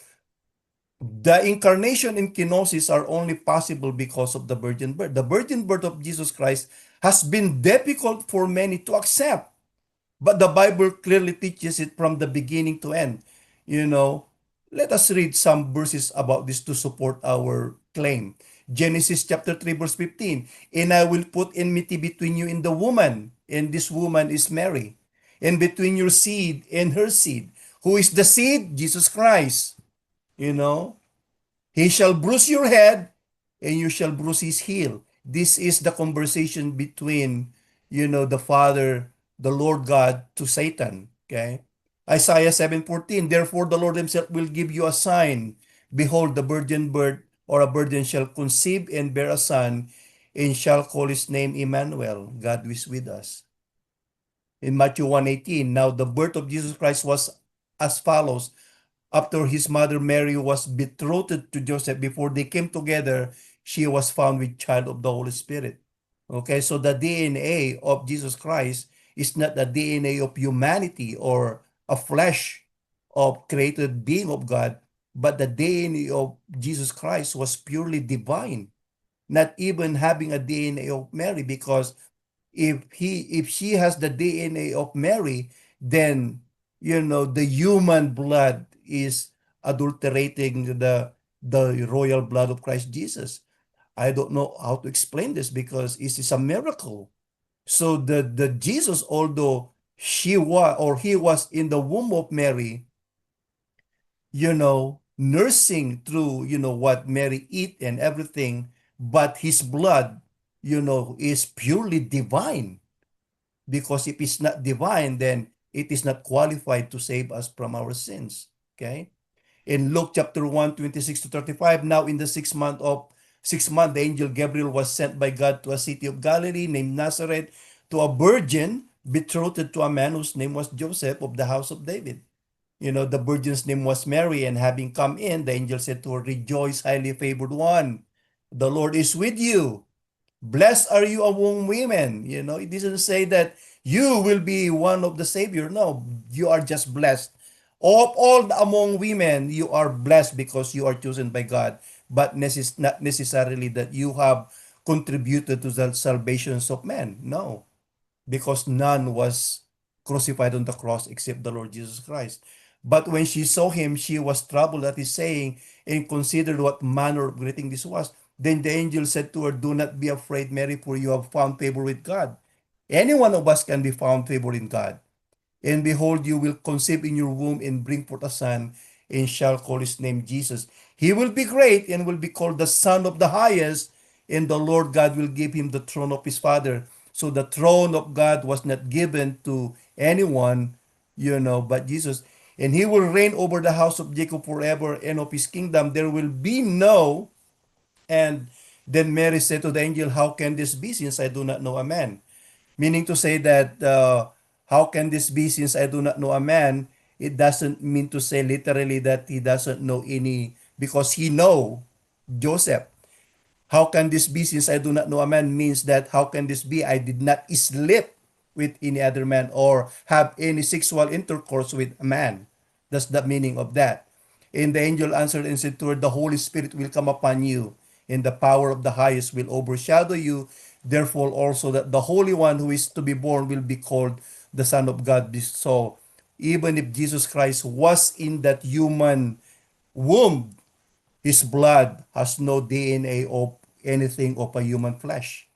the incarnation and kenosis are only possible because of the virgin birth. The virgin birth of Jesus Christ has been difficult for many to accept, but the Bible clearly teaches it from the beginning to end. Let us read some verses about this to support our claim. Genesis chapter 3 verse 15. And I will put enmity between you and the woman, and this woman is Mary, and between your seed and her seed. Who is the seed? Jesus Christ. You know, he shall bruise your head, and you shall bruise his heel. This is the conversation between, the Father, the Lord God to Satan. Okay. Isaiah 7:14. Therefore, the Lord himself will give you a sign. Behold, the virgin birth or a virgin shall conceive and bear a son, and shall call his name Emmanuel. God is with us. In Matthew 1:18, now the birth of Jesus Christ was as follows. After his mother Mary was betrothed to Joseph, before they came together, she was found with child of the Holy Spirit. Okay, so the DNA of Jesus Christ is not the DNA of humanity or a flesh of created being of God, but the DNA of Jesus Christ was purely divine, not even having a DNA of Mary, because if she has the DNA of Mary, then the human blood is adulterating the royal blood of Christ Jesus. I don't know how to explain this because it is a miracle. So the Jesus, although he was in the womb of Mary, nursing through, what Mary eat and everything, but his blood, is purely divine. Because if it's not divine, then it is not qualified to save us from our sins. Okay? In Luke chapter 1, 26 to 35, now in the sixth month, the angel Gabriel was sent by God to a city of Galilee named Nazareth to a virgin betrothed to a man whose name was Joseph of the house of David. The virgin's name was Mary, and having come in, the angel said to her, "Rejoice, highly favored one. The Lord is with you. Blessed are you among women." It doesn't say that you will be one of the Savior. No, you are just blessed. Of all among women, you are blessed because you are chosen by God, but not necessarily that you have contributed to the salvations of men. No, because none was crucified on the cross except the Lord Jesus Christ. But when she saw him, she was troubled at his saying, and considered what manner of greeting this was. Then the angel said to her, "Do not be afraid, Mary, for you have found favor with God. Any one of us can be found favor in God. And behold, you will conceive in your womb and bring forth a son, and shall call his name Jesus. He will be great and will be called the Son of the Highest, and the Lord God will give him the throne of his father." So the throne of God was not given to anyone, but Jesus. "And he will reign over the house of Jacob forever, and of his kingdom there will be no." And then Mary said to the angel, "How can this be, since I do not know a man?" Meaning to say that, how can this be, since I do not know a man? It doesn't mean to say literally that he doesn't know any, because he know Joseph. "How can this be, since I do not know a man?" means that, how can this be? I did not sleep with any other man or have any sexual intercourse with a man. That's the meaning of that. And the angel answered and said to her, "The Holy Spirit will come upon you, and the power of the highest will overshadow you. Therefore also that the Holy One who is to be born will be called the Son of God." So even if Jesus Christ was in that human womb, his blood has no DNA of anything of a human flesh.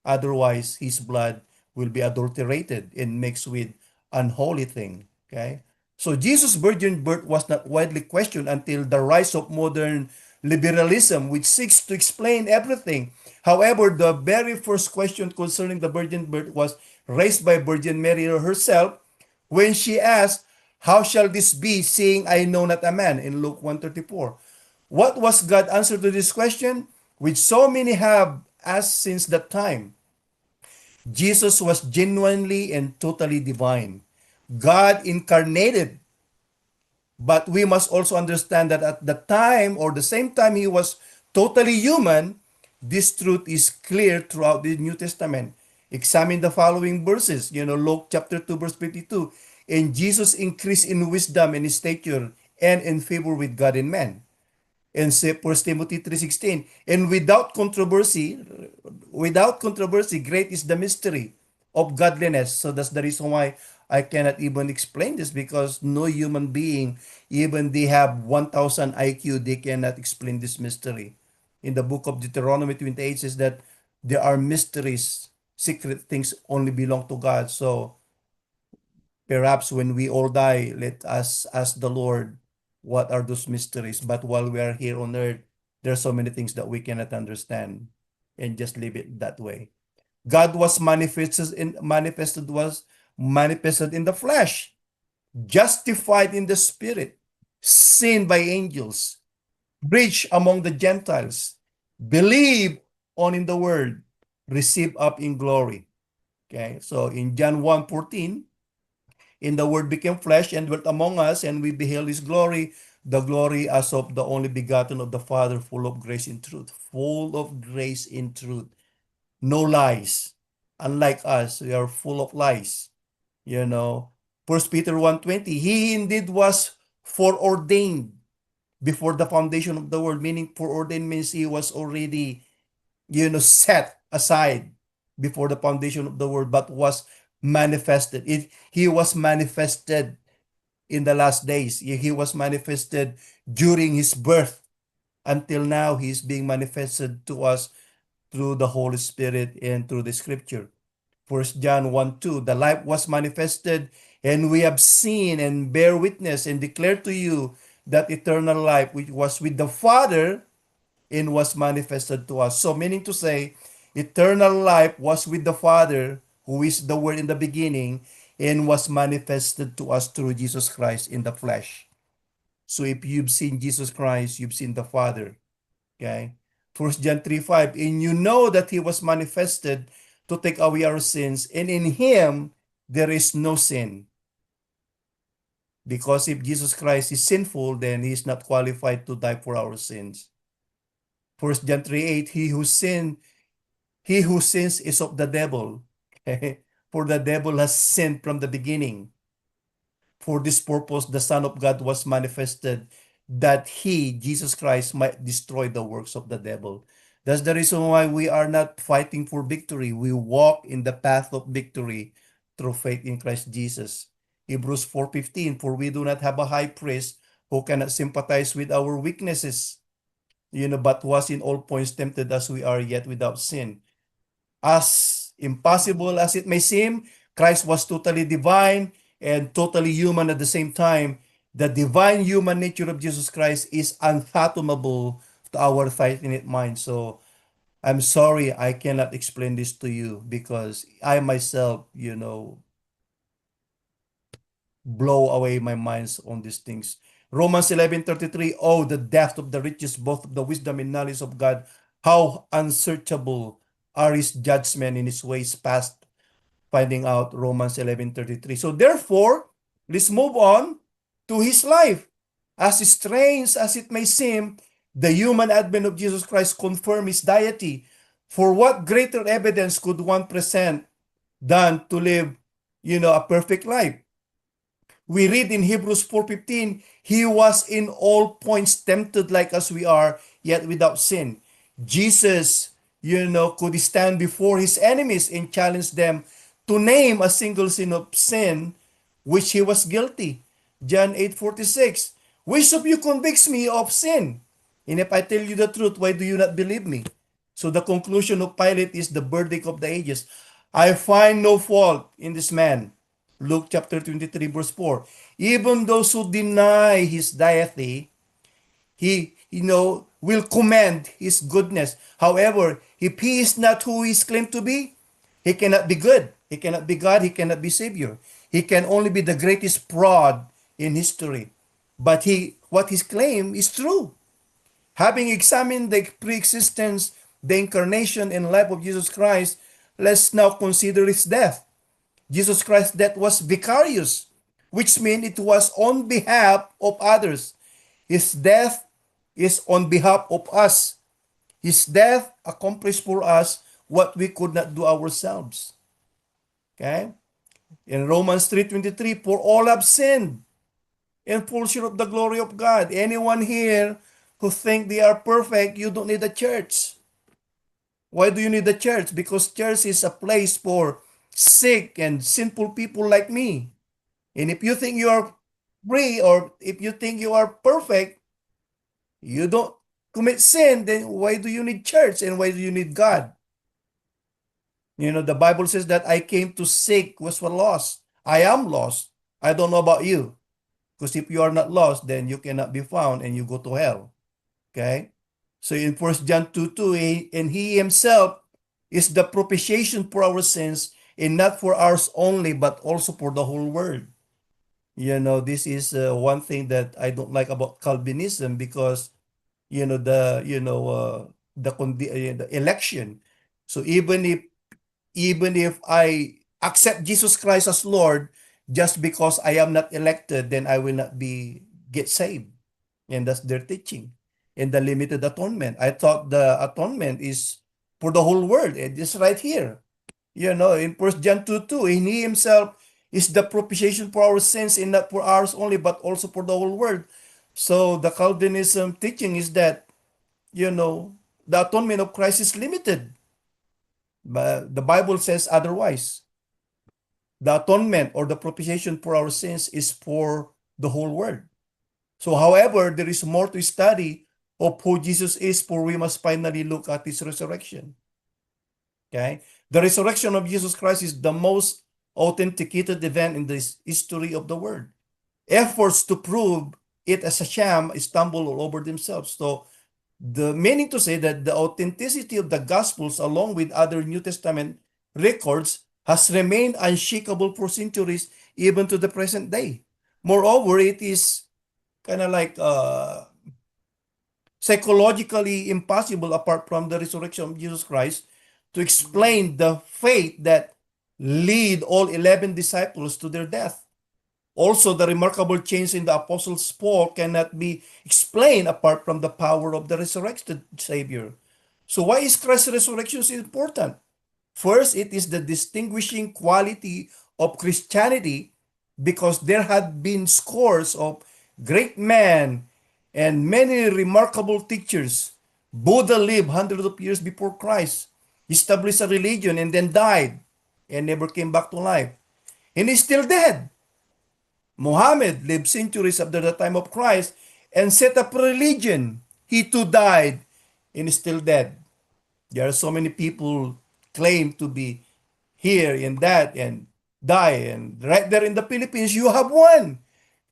Otherwise, his blood will be adulterated and mixed with unholy thing. Okay? So Jesus' virgin birth was not widely questioned until the rise of modern liberalism, which seeks to explain everything. However, the very first question concerning the virgin birth was raised by Virgin Mary herself when she asked, "How shall this be, seeing I know not a man?" in Luke 1:34. What was God's answer to this question? Which so many have asked since that time. Jesus was genuinely and totally divine. God incarnated. But we must also understand that at the time, or the same time he was totally human, this truth is clear throughout the New Testament. Examine the following verses. Luke chapter 2, verse 52. "And Jesus increased in wisdom and stature and in favor with God and man." And say 1 Timothy 3:16, "And without controversy, great is the mystery of godliness." So that's the reason why I cannot even explain this, because no human being, even they have 1,000 IQ, they cannot explain this mystery. In the book of Deuteronomy 28 says that there are mysteries, secret things only belong to God. So perhaps when we all die, let us ask the Lord, what are those mysteries? But while we are here on earth, there are so many things that we cannot understand, and just leave it that way. God was manifested in the flesh, justified in the spirit, seen by angels, preached among the Gentiles, believed on in the word, received up in glory. Okay, so in John 1:14, "In the word became flesh and dwelt among us, and we beheld his glory, the glory as of the only begotten of the Father, full of grace and truth." Full of grace and truth. No lies. Unlike us, we are full of lies. You know, 1 Peter 1:20, "He indeed was foreordained before the foundation of the world," meaning foreordained means he was already, set aside before the foundation of the world, but was manifested. He was manifested in the last days. He was manifested during his birth. Until now, he is being manifested to us through the Holy Spirit and through the scripture. First John 1 2, the life was manifested, and we have seen and bear witness and declare to you that eternal life which was with the Father and was manifested to us. So, meaning to say, eternal life was with the Father, who is the Word in the beginning, and was manifested to us through Jesus Christ in the flesh. So, if you've seen Jesus Christ, you've seen the Father. Okay? First John 3 5, and you know that he was manifested to take away our sins, and in him there is no sin. Because if Jesus Christ is sinful, then he is not qualified to die for our sins. First John 3 8, he who sins is of the devil. Okay? For the devil has sinned from the beginning. For this purpose, the Son of God was manifested, that he, Jesus Christ, might destroy the works of the devil. That's the reason why we are not fighting for victory. We walk in the path of victory through faith in Christ Jesus. Hebrews 4:15, for we do not have a high priest who cannot sympathize with our weaknesses, but was in all points tempted as we are, yet without sin. As impossible as it may seem, Christ was totally divine and totally human at the same time. The divine human nature of Jesus Christ is unfathomable to our finite mind. So I'm sorry I cannot explain this to you, because I myself, blow away my minds on these things. Romans 11:33, oh, the depth of the riches, both of the wisdom and knowledge of God, how unsearchable are his judgment in his ways past, finding out Romans 11:33. So therefore, let's move on to his life. As strange as it may seem, the human advent of Jesus Christ confirmed his deity. For what greater evidence could one present than to live, a perfect life? We read in Hebrews 4:15, he was in all points tempted like as we are, yet without sin. Jesus, could stand before his enemies and challenge them to name a single sin which he was guilty. John 8:46, which of you convicts me of sin? And if I tell you the truth, why do you not believe me? So the conclusion of Pilate is the verdict of the ages. I find no fault in this man. Luke chapter 23 verse 4. Even those who deny his deity, he, will commend his goodness. However, if he is not who he is claimed to be, he cannot be good. He cannot be God. He cannot be Savior. He can only be the greatest fraud in history. But what his claim is true. Having examined the pre-existence, the incarnation, and life of Jesus Christ, let's now consider his death. Jesus Christ's death was vicarious, which means it was on behalf of others. His death is on behalf of us. His death accomplished for us what we could not do ourselves. Okay? In Romans 3:23, for all have sinned and fall short of the glory of God. Anyone here who think they are perfect, you don't need a church. Why do you need a church? Because church is a place for sick and sinful people like me. And if you think you are free, or if you think you are perfect, you don't commit sin, then why do you need church and why do you need God? The Bible says that I came to seek was for lost. I am lost. I don't know about you. Because if you are not lost, then you cannot be found and you go to hell. Okay? So in 1 John 2:2, and he himself is the propitiation for our sins, and not for ours only, but also for the whole world. This is one thing that I don't like about Calvinism, because the election. So even if I accept Jesus Christ as Lord, just because I am not elected, then I will not get saved. And that's their teaching. And the limited atonement, I thought the atonement is for the whole world. It is right here. In 1 John 2:2, and he himself is the propitiation for our sins, and not for ours only, but also for the whole world. So the Calvinism teaching is that, the atonement of Christ is limited. But the Bible says otherwise. The atonement or the propitiation for our sins is for the whole world. So, however, there is more to study of who Jesus is, for we must finally look at his resurrection. Okay? The resurrection of Jesus Christ is the most authenticated event in the history of the world. Efforts to prove it as a sham stumble all over themselves. So the meaning to say that the authenticity of the Gospels, along with other New Testament records, has remained unshakable for centuries, even to the present day. Moreover, it is kind of like psychologically impossible, apart from the resurrection of Jesus Christ, to explain the fate that lead all 11 disciples to their death. Also, the remarkable change in the apostles' Paul cannot be explained apart from the power of the resurrected Savior. So why is Christ's resurrection so important? First, it is the distinguishing quality of Christianity, because there had been scores of great men and many remarkable teachers. Buddha lived hundreds of years before Christ, established a religion, and then died and never came back to life. And he's still dead. Muhammad lived centuries after the time of Christ and set up a religion. He too died and is still dead. There are so many people claim to be here and that and die. And right there in the Philippines, you have one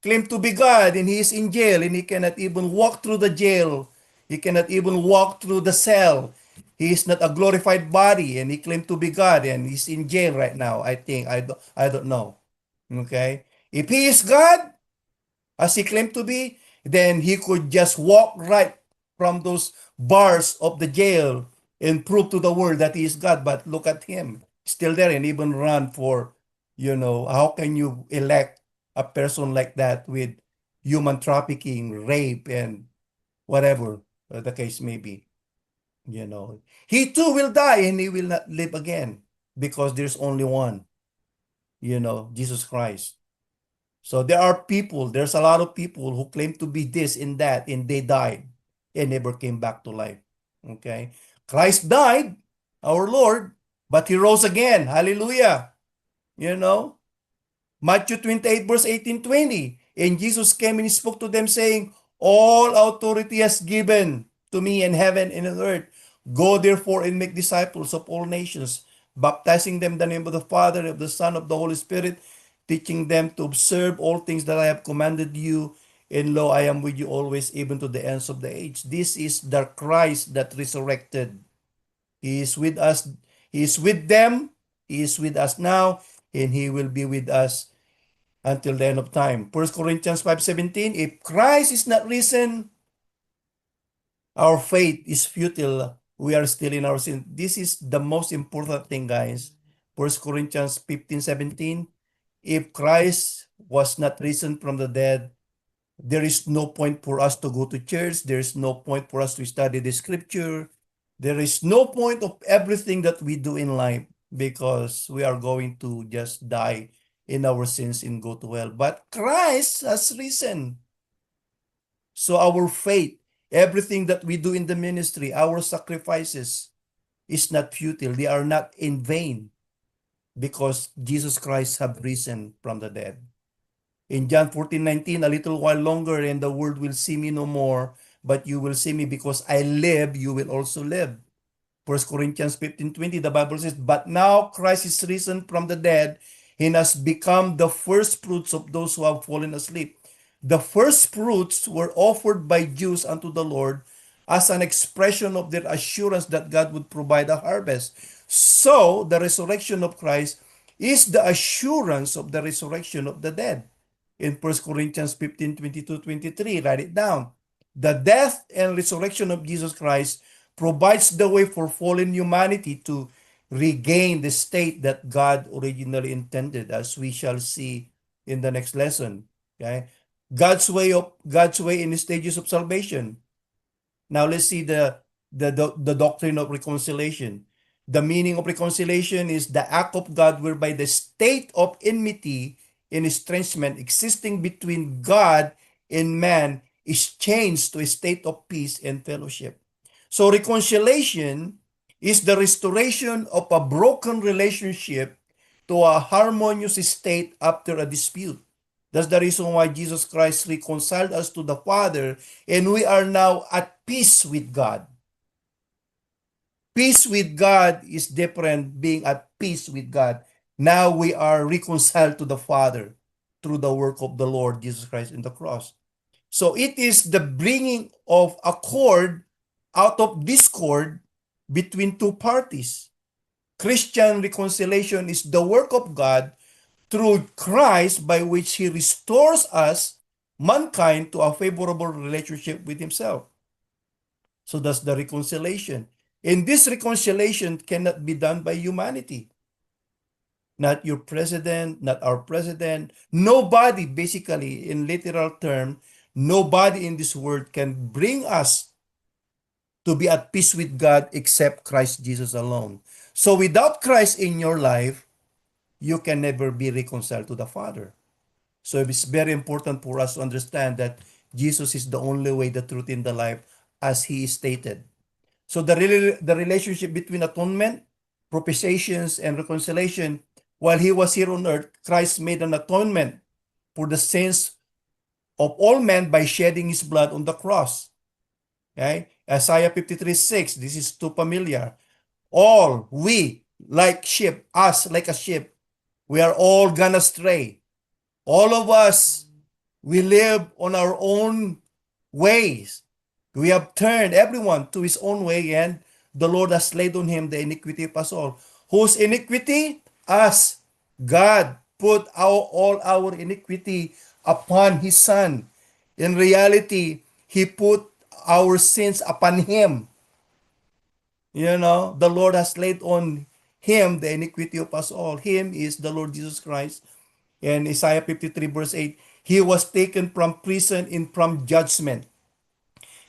claim to be God, and he is in jail, and he cannot even walk through the jail. He cannot even walk through the cell. He is not a glorified body, and he claimed to be God, and he's in jail right now. I think I don't know. Okay, if he is God, as he claimed to be, then he could just walk right from those bars of the jail and prove to the world that he is God. But look at him, still there, and even run for, how can you elect a person like that with human trafficking, rape, and whatever the case may be? He too will die and he will not live again, because there's only one, Jesus Christ. So there's a lot of people who claim to be this and that, and they died and never came back to life. Okay? Christ died, our Lord, but he rose again. Hallelujah. You know? Matthew 28, verse 18-20. And Jesus came and spoke to them, saying, all authority has given to me in heaven and on earth. Go therefore and make disciples of all nations, baptizing them in the name of the Father, of the Son, of the Holy Spirit, teaching them to observe all things that I have commanded you. And lo, I am with you always, even to the ends of the age. This is the Christ that resurrected. He is with us. He is with them. He is with us now, and he will be with us until the end of time. 1 Corinthians 5:17, if Christ is not risen, our faith is futile. We are still in our sin. This is the most important thing, guys. 1 Corinthians 15:17, if Christ was not risen from the dead, there is no point for us to go to church. There is no point for us to study the scripture. There is no point of everything that we do in life, because we are going to just die in our sins and go to hell. But Christ has risen. So our faith, everything that we do in the ministry, our sacrifices is not futile. They are not in vain, because Jesus Christ have risen from the dead. In John 14:19, a little while longer and the world will see me no more, but you will see me, because I live, you will also live. 1 Corinthians 15:20, the Bible says, but now Christ is risen from the dead and has become the first fruits of those who have fallen asleep. The first fruits were offered by Jews unto the Lord as an expression of their assurance that God would provide a harvest. So the resurrection of Christ is the assurance of the resurrection of the dead. In 1 Corinthians 15:22-23, write it down. The death and resurrection of Jesus Christ provides the way for fallen humanity to regain the state that God originally intended, as we shall see in the next lesson. Okay, God's way in the stages of salvation. Now let's see the doctrine of reconciliation. The meaning of reconciliation is the act of God whereby the state of enmity and estrangement existing between God and man is changed to a state of peace and fellowship. So reconciliation is the restoration of a broken relationship to a harmonious state after a dispute. That's the reason why Jesus Christ reconciled us to the Father, and we are now at peace with God. Peace with God is different being at peace with God. Now we are reconciled to the Father through the work of the Lord Jesus Christ in the cross. So it is the bringing of accord out of discord between two parties. Christian reconciliation is the work of God through Christ by which he restores us, mankind, to a favorable relationship with himself. So that's the reconciliation. And this reconciliation cannot be done by humanity. Not your president, not our president. Nobody, basically, in literal term, nobody in this world can bring us to be at peace with God except Christ Jesus alone. So without Christ in your life, you can never be reconciled to the Father. So it's very important for us to understand that Jesus is the only way, the truth, in the life, as he is stated. So the relationship between atonement, propitiations, and reconciliation, while he was here on earth, Christ made an atonement for the sins of all men by shedding his blood on the cross. Okay? Isaiah 53:6, this is too familiar. All, we, like sheep, us like a sheep, we are all gone astray. All of us, we live on our own ways. We have turned everyone to his own way, and the Lord has laid on him the iniquity of us all. Whose iniquity? Us. God put all our iniquity upon his Son. In reality, he put our sins upon him. The Lord has laid on him the iniquity of us all. Him is the Lord Jesus Christ. In Isaiah 53 verse 8, he was taken from prison and from judgment.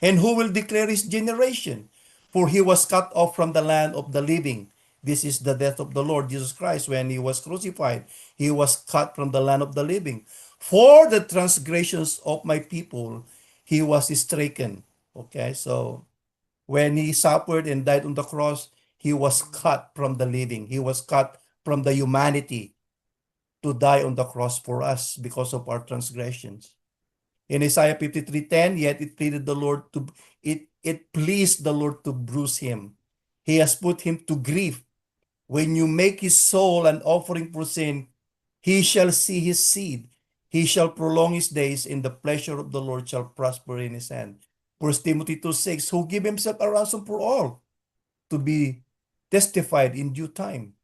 And who will declare his generation? For he was cut off from the land of the living. This is the death of the Lord Jesus Christ when he was crucified. He was cut from the land of the living. For the transgressions of my people, he was stricken. Okay, so when he suffered and died on the cross, he was cut from the living. He was cut from the humanity to die on the cross for us because of our transgressions. In Isaiah 53:10, yet it pleased the Lord to bruise him. He has put him to grief. When you make his soul an offering for sin, he shall see his seed. He shall prolong his days, and the pleasure of the Lord shall prosper in his hand. 1 Timothy 2:6, who give himself a ransom for all, to be testified in due time.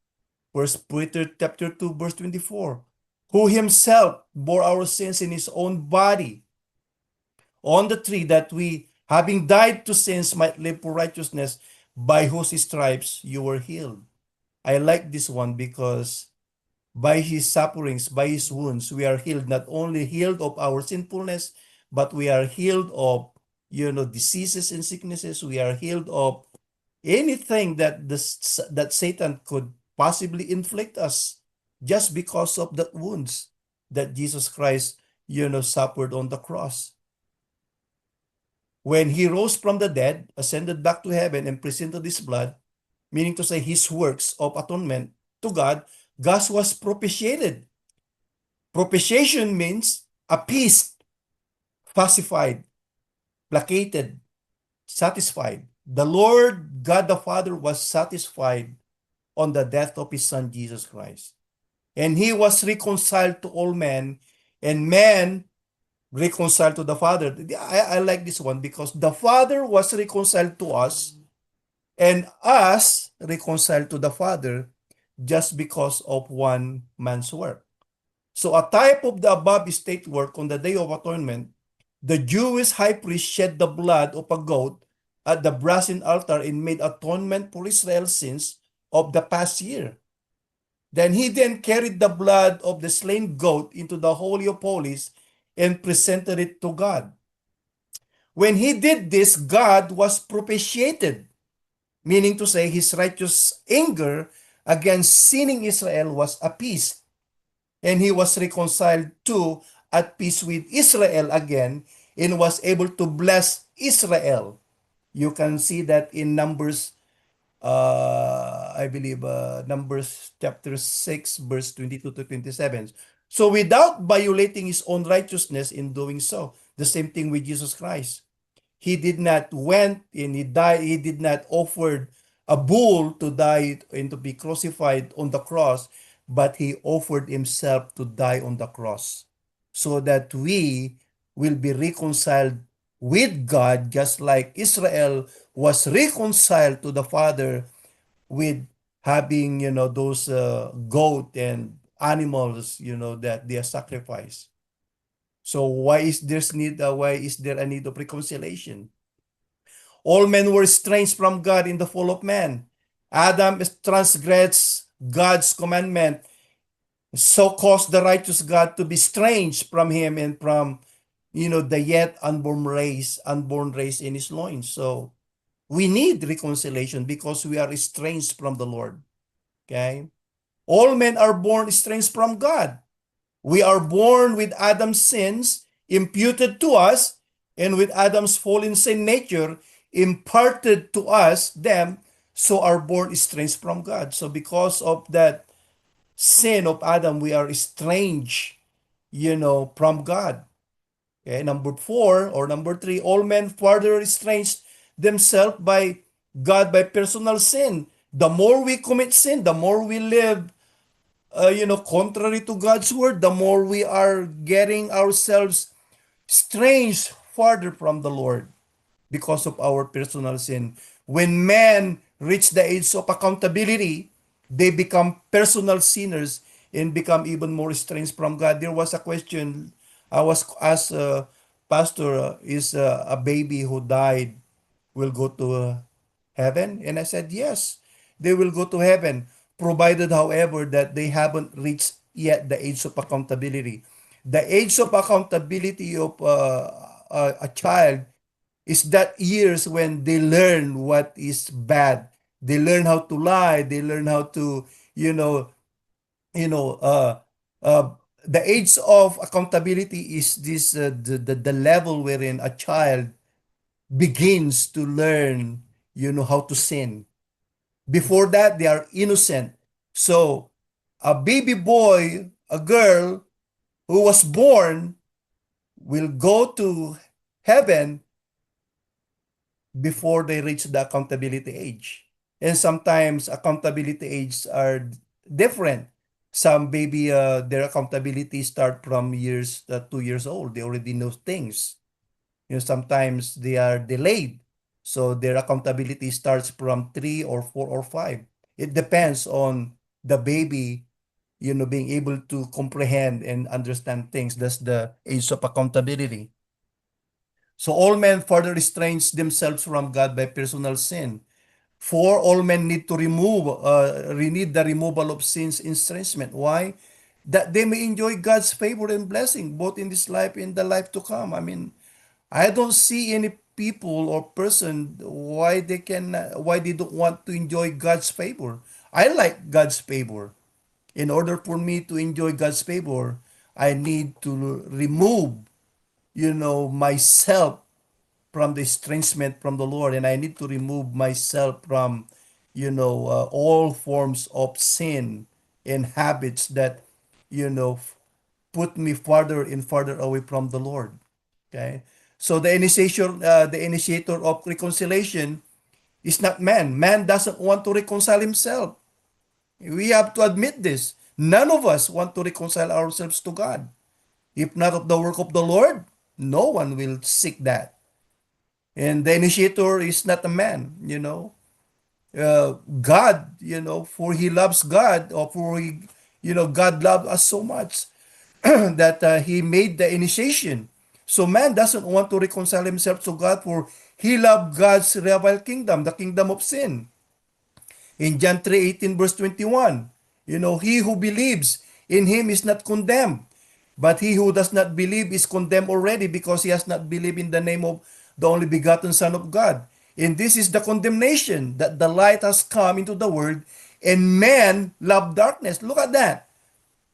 1 Peter chapter 2, verse 24, who himself bore our sins in his own body on the tree, that we, having died to sins, might live for righteousness, by whose stripes you were healed. I like this one because by his sufferings, by his wounds, we are healed. Not only healed of our sinfulness, but we are healed of, diseases and sicknesses. We are healed of anything that Satan could possibly inflict us just because of the wounds that Jesus Christ, suffered on the cross. When he rose from the dead, ascended back to heaven, and presented his blood, meaning to say his works of atonement to God, God was propitiated. Propitiation means appeased, pacified, placated, satisfied. The Lord God the Father was satisfied on the death of his Son Jesus Christ. And he was reconciled to all men, and man reconciled to the Father. I like this one because the Father was reconciled to us, and us reconciled to the Father just because of one man's work. So a type of the above state work on the Day of Atonement, the Jewish high priest shed the blood of a goat at the brazen altar and made atonement for Israel's sins of the past year. Then he carried the blood of the slain goat into the Holy of Holies and presented it to God. When he did this, God was propitiated, meaning to say his righteous anger against sinning Israel was appeased, and he was reconciled to at peace with Israel again, and was able to bless Israel. You can see that in Numbers, I believe, Numbers chapter 6, verse 22 to 27. So without violating his own righteousness in doing so, the same thing with Jesus Christ. He did not went and he died. He did not offer a bull to die and to be crucified on the cross, but he offered himself to die on the cross so that we will be reconciled with God, just like Israel was reconciled to the Father with having, those goat and animals, that they are sacrificed. So why is there a need of reconciliation? All men were estranged from God in the fall of man. Adam transgressed God's commandment, so caused the righteous God to be estranged from him and from, the yet unborn race in his loins. So we need reconciliation because we are estranged from the Lord. Okay? All men are born estranged from God. We are born with Adam's sins imputed to us, and with Adam's fallen sin nature imparted to us, them, so are born estranged from God. So because of that sin of Adam, we are estranged, from God. Okay, number 4 or number 3, all men further estranged themselves by God by personal sin. The more we commit sin, the more we live contrary to God's word, the more we are getting ourselves estranged farther from the Lord because of our personal sin. When men reach the age of accountability, they become personal sinners and become even more estranged from God. There was a question I was asked, Pastor, is a baby who died will go to heaven? And I said, yes, they will go to heaven, provided, however, that they haven't reached yet the age of accountability. The age of accountability of a child is that years when they learn what is bad. They learn how to lie. They learn how to, you know, you know, uh, the age of accountability is this the level wherein a child begins to learn, how to sin. Before that, they are innocent. So, a baby boy, a girl who was born will go to heaven before they reach the accountability age. And sometimes accountability ages are different. Some baby, their accountability start from 2 years old. They already know things. Sometimes they are delayed. So their accountability starts from 3 or 4 or 5. It depends on the baby, being able to comprehend and understand things. That's the age of accountability. So all men further estrange themselves from God by personal sin. For all men need the removal of sin's estrangement. Why? That they may enjoy God's favor and blessing, both in this life and the life to come. I mean, I don't see any people or person why they don't want to enjoy God's favor. I like God's favor. In order for me to enjoy God's favor, I need to remove, myself from the estrangement from the Lord, and I need to remove myself from, all forms of sin and habits that, put me farther and farther away from the Lord. Okay, so the initiator of reconciliation is not man. Man doesn't want to reconcile himself. We have to admit this. None of us want to reconcile ourselves to God. If not of the work of the Lord, no one will seek that. And the initiator is not a man. God, for he loves God, or for he, God loved us so much that he made the initiation. So man doesn't want to reconcile himself to God, for he loved God's rival kingdom, the kingdom of sin. In John 3:18 verse 21, he who believes in him is not condemned, but he who does not believe is condemned already, because he has not believed in the name of the only begotten Son of God. And this is the condemnation, that the light has come into the world, and men love darkness. Look at that.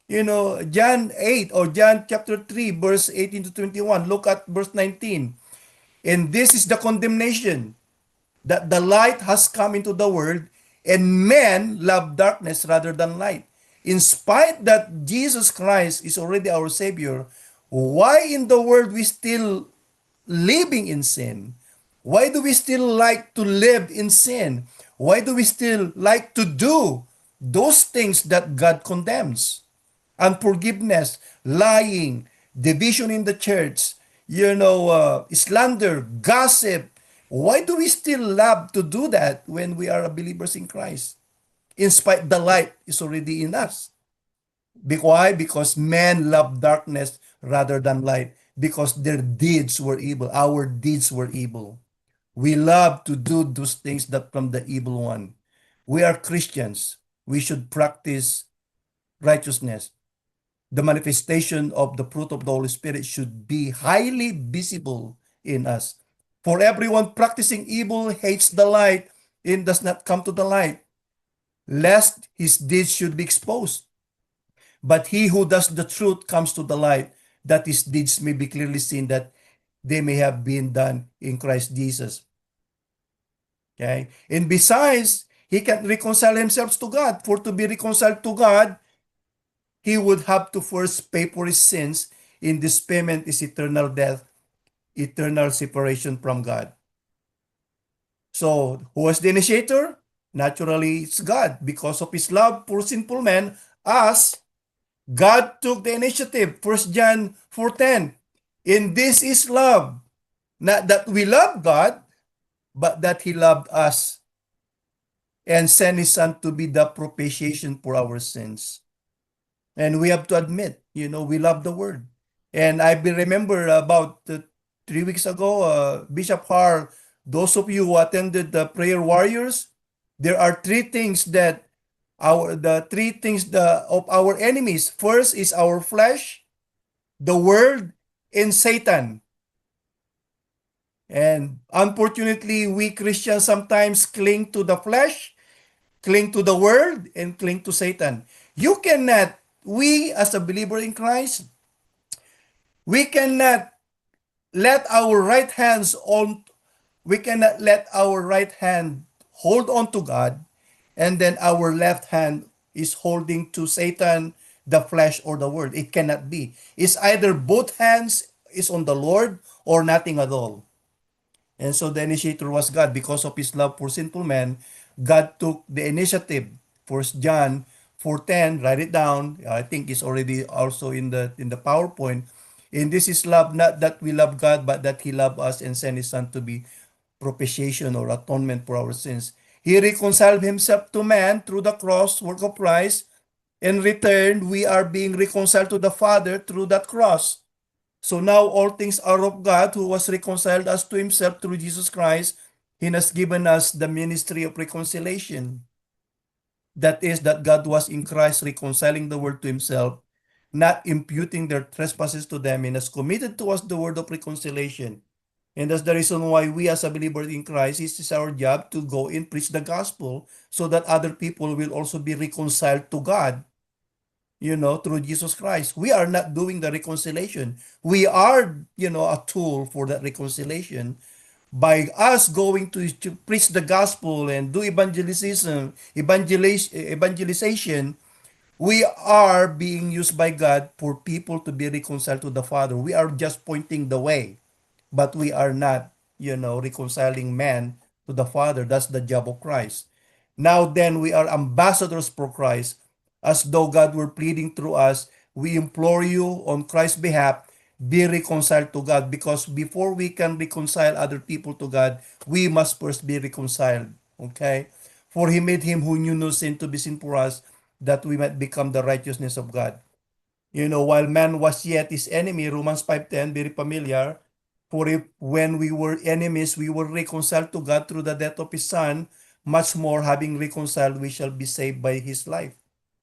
John 8 or John chapter 3, verse 18 to 21. Look at verse 19. And this is the condemnation, that the light has come into the world, and men love darkness rather than light. In spite that Jesus Christ is already our Savior, why in the world we still living in sin? Why do we still like to live in sin? Why do we still like to do those things that God condemns? Unforgiveness, lying, division in the church, slander, gossip. Why do we still love to do that when we are believers in Christ? In spite the light is already in us. Why? Because men love darkness rather than light. Because their deeds were evil. Our deeds were evil. We love to do those things that from the evil one. We are Christians. We should practice righteousness. The manifestation of the fruit of the Holy Spirit should be highly visible in us. For everyone practicing evil hates the light and does not come to the light, lest his deeds should be exposed. But he who does the truth comes to the light, that his deeds may be clearly seen, that they may have been done in Christ Jesus. Okay? And besides, he can reconcile himself to God. For to be reconciled to God, he would have to first pay for his sins. In this payment is eternal death, eternal separation from God. So, who was the initiator? Naturally, it's God. Because of his love for sinful men, us, God took the initiative. 1 John 4:10. In this is love. Not that we love God, but that he loved us and sent his son to be the propitiation for our sins. And we have to admit, we love the word. And I remember about 3 weeks ago, Bishop Harl, those of you who attended the prayer warriors, there are three things that of our enemies. First is our flesh, the world, and Satan. And unfortunately, we Christians sometimes cling to the flesh, cling to the world, and cling to Satan. We as a believer in Christ, we cannot let our right hands on, we cannot let our right hand hold on to God, and then our left hand is holding to Satan, the flesh, or the world. It cannot be. It's either both hands is on the Lord or nothing at all. And so the initiator was God. Because of his love for sinful men, God took the initiative. 1 John 4:10, write it down. I think it's already also in the PowerPoint. And this is love, not that we love God, but that he loved us and sent his son to be propitiation or atonement for our sins. He reconciled himself to man through the cross work of Christ. In return, we are being reconciled to the Father through that cross. So now all things are of God, who was reconciled us to himself through Jesus Christ. He has given us the ministry of reconciliation. That is, that God was in Christ reconciling the world to himself, not imputing their trespasses to them, and has committed to us the word of reconciliation. And that's the reason why we as a believer in Christ, it is our job to go and preach the gospel so that other people will also be reconciled to God, through Jesus Christ. We are not doing the reconciliation. We are, a tool for that reconciliation. By us going to preach the gospel and do evangelization, we are being used by God for people to be reconciled to the Father. We are just pointing the way, but we are not, reconciling man to the Father. That's the job of Christ. Now then, we are ambassadors for Christ, as though God were pleading through us. We implore you on Christ's behalf, be reconciled to God, because before we can reconcile other people to God, we must first be reconciled. Okay? For he made him who knew no sin to be sin for us, that we might become the righteousness of God. While man was yet his enemy, Romans 5:10, very familiar. For if when we were enemies, we were reconciled to God through the death of his son, much more having reconciled, we shall be saved by his life.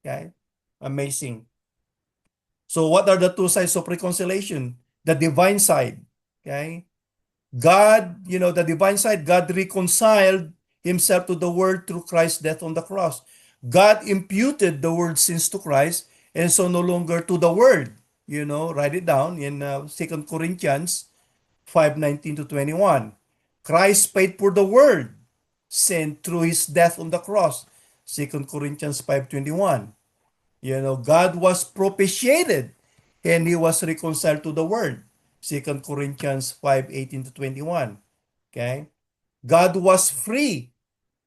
Okay? Amazing. So what are the two sides of reconciliation? The divine side. Okay? God, the divine side, God reconciled himself to the world through Christ's death on the cross. God imputed the world's sins to Christ, and so no longer to the world. Write it down in 2 Corinthians 5:19 to 21. Christ paid for the world sin through his death on the cross. 2 Corinthians 5:21. God was propitiated and he was reconciled to the world. 2 Corinthians 5:18 to 21. Okay? God was free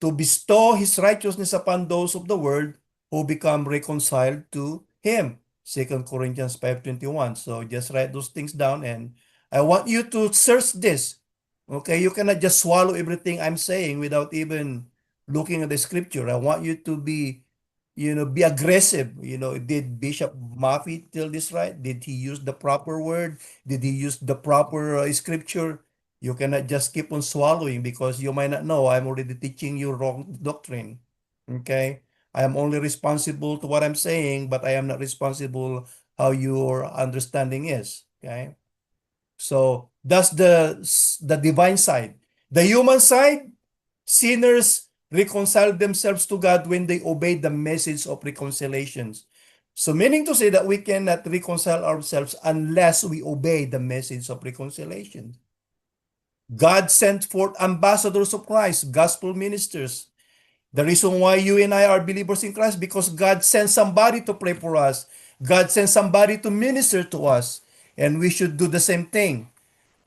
to bestow his righteousness upon those of the world who become reconciled to him. 2 Corinthians 5:21. So just write those things down, and I want you to search this. Okay, you cannot just swallow everything I'm saying without even looking at the scripture. I want you to be aggressive. Did Bishop Maffy tell this right? Did he use the proper word? Did he use the proper scripture? You cannot just keep on swallowing because you might not know I'm already teaching you wrong doctrine. Okay? I am only responsible to what I'm saying, but I am not responsible how your understanding is. Okay? So that's the divine side. The human side, sinners reconcile themselves to God when they obey the message of reconciliations. So meaning to say that we cannot reconcile ourselves unless we obey the message of reconciliation. God sent forth ambassadors of Christ, gospel ministers. The reason why you and I are believers in Christ, because God sent somebody to pray for us. God sent somebody to minister to us. And we should do the same thing.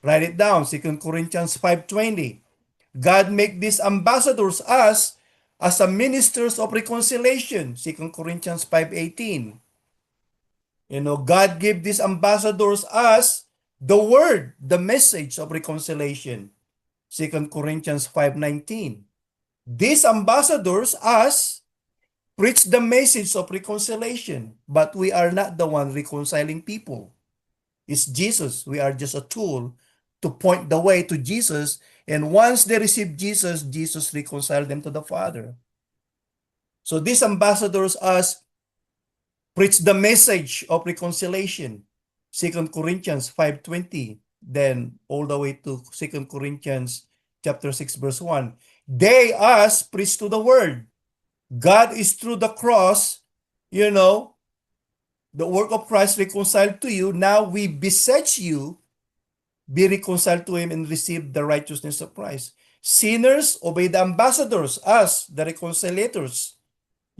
Write it down, 2 Corinthians 5:20. God make these ambassadors us as a ministers of reconciliation, 2 Corinthians 5:18. God gave these ambassadors us the word, the message of reconciliation, 2 Corinthians 5:19. These ambassadors us preach the message of reconciliation, but we are not the one reconciling people. It's Jesus. We are just a tool to point the way to Jesus. And once they receive Jesus, Jesus reconciled them to the Father. So these ambassadors us preach the message of reconciliation. 2 Corinthians 5:20, then all the way to 2 Corinthians chapter 6, verse 1. They us preach to the world. God is through the cross, the work of Christ reconciled to you. Now we beseech you, be reconciled to him and receive the righteousness of Christ. Sinners obey the ambassadors, us, the reconciliators,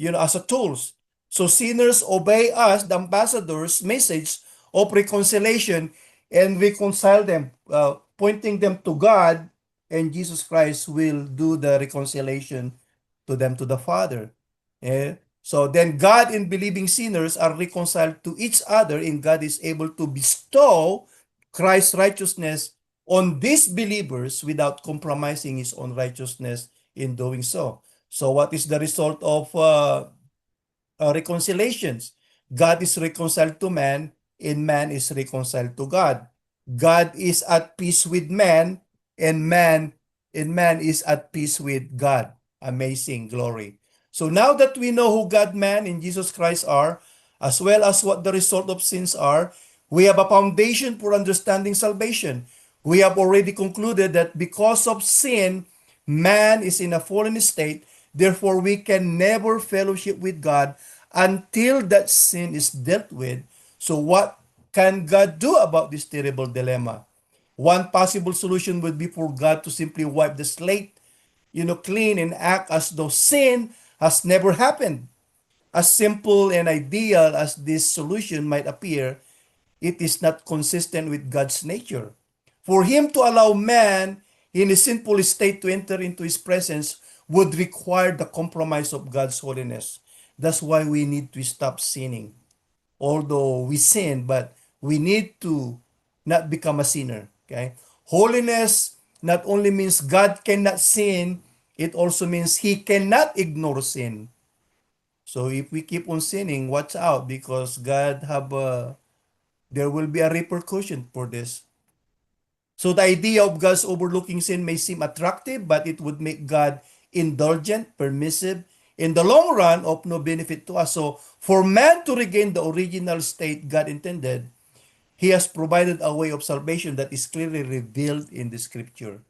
as a tools. So sinners obey us, the ambassadors' message of reconciliation, and reconcile them, pointing them to God, and Jesus Christ will do the reconciliation to them to the Father. So then God and believing sinners are reconciled to each other, and God is able to bestow Christ's righteousness on these believers without compromising his own righteousness in doing so. So what is the result of reconciliations? God is reconciled to man, and man is reconciled to God. God is at peace with man, and man is at peace with God. Amazing glory. So now that we know who God, man, and Jesus Christ are, as well as what the result of sins are, we have a foundation for understanding salvation. We have already concluded that because of sin, man is in a fallen state. Therefore, we can never fellowship with God until that sin is dealt with. So what can God do about this terrible dilemma? One possible solution would be for God to simply wipe the slate, clean, and act as though sin has never happened. As simple and ideal as this solution might appear, it is not consistent with God's nature. For him to allow man in a sinful state to enter into his presence would require the compromise of God's holiness. That's why we need to stop sinning. Although we sin, but we need to not become a sinner. Okay? Holiness not only means God cannot sin, it also means he cannot ignore sin. So if we keep on sinning, watch out, because there will be a repercussion for this. So the idea of God's overlooking sin may seem attractive, but it would make God indulgent, permissive, in the long run of no benefit to us. So for man to regain the original state God intended, he has provided a way of salvation that is clearly revealed in the scripture.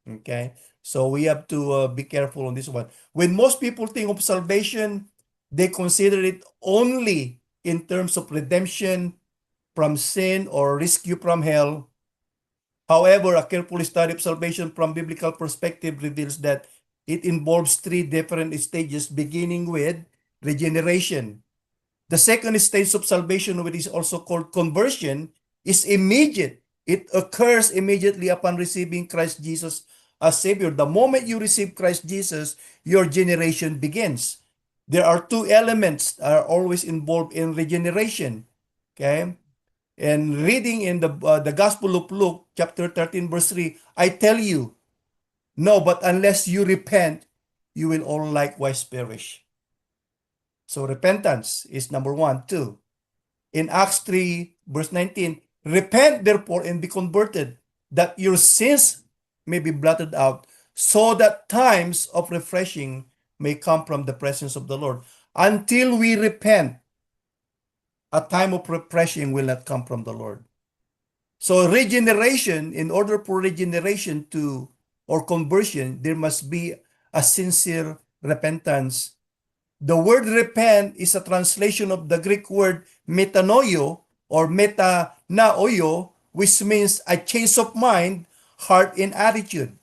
Okay? So we have to be careful on this one. When most people think of salvation, they consider it only in terms of redemption from sin or rescue from hell. However, a careful study of salvation from biblical perspective reveals that it involves three different stages, beginning with regeneration. The second stage of salvation, which is also called conversion, is immediate. It occurs immediately upon receiving Christ Jesus as Savior. The moment you receive Christ Jesus, your generation begins. There are two elements that are always involved in regeneration. Okay? And reading in the Gospel of Luke, chapter 13, verse 3, I tell you, no, but unless you repent, you will all likewise perish. So repentance is number one. Two, in Acts 3, verse 19, repent therefore and be converted, that your sins may be blotted out, so that times of refreshing may come from the presence of the Lord. Until we repent, a time of refreshing will not come from the Lord. So regeneration, in order for regeneration to, or conversion, there must be a sincere repentance. The word repent is a translation of the Greek word metanoio or metanoio, which means a change of mind, heart, and attitude.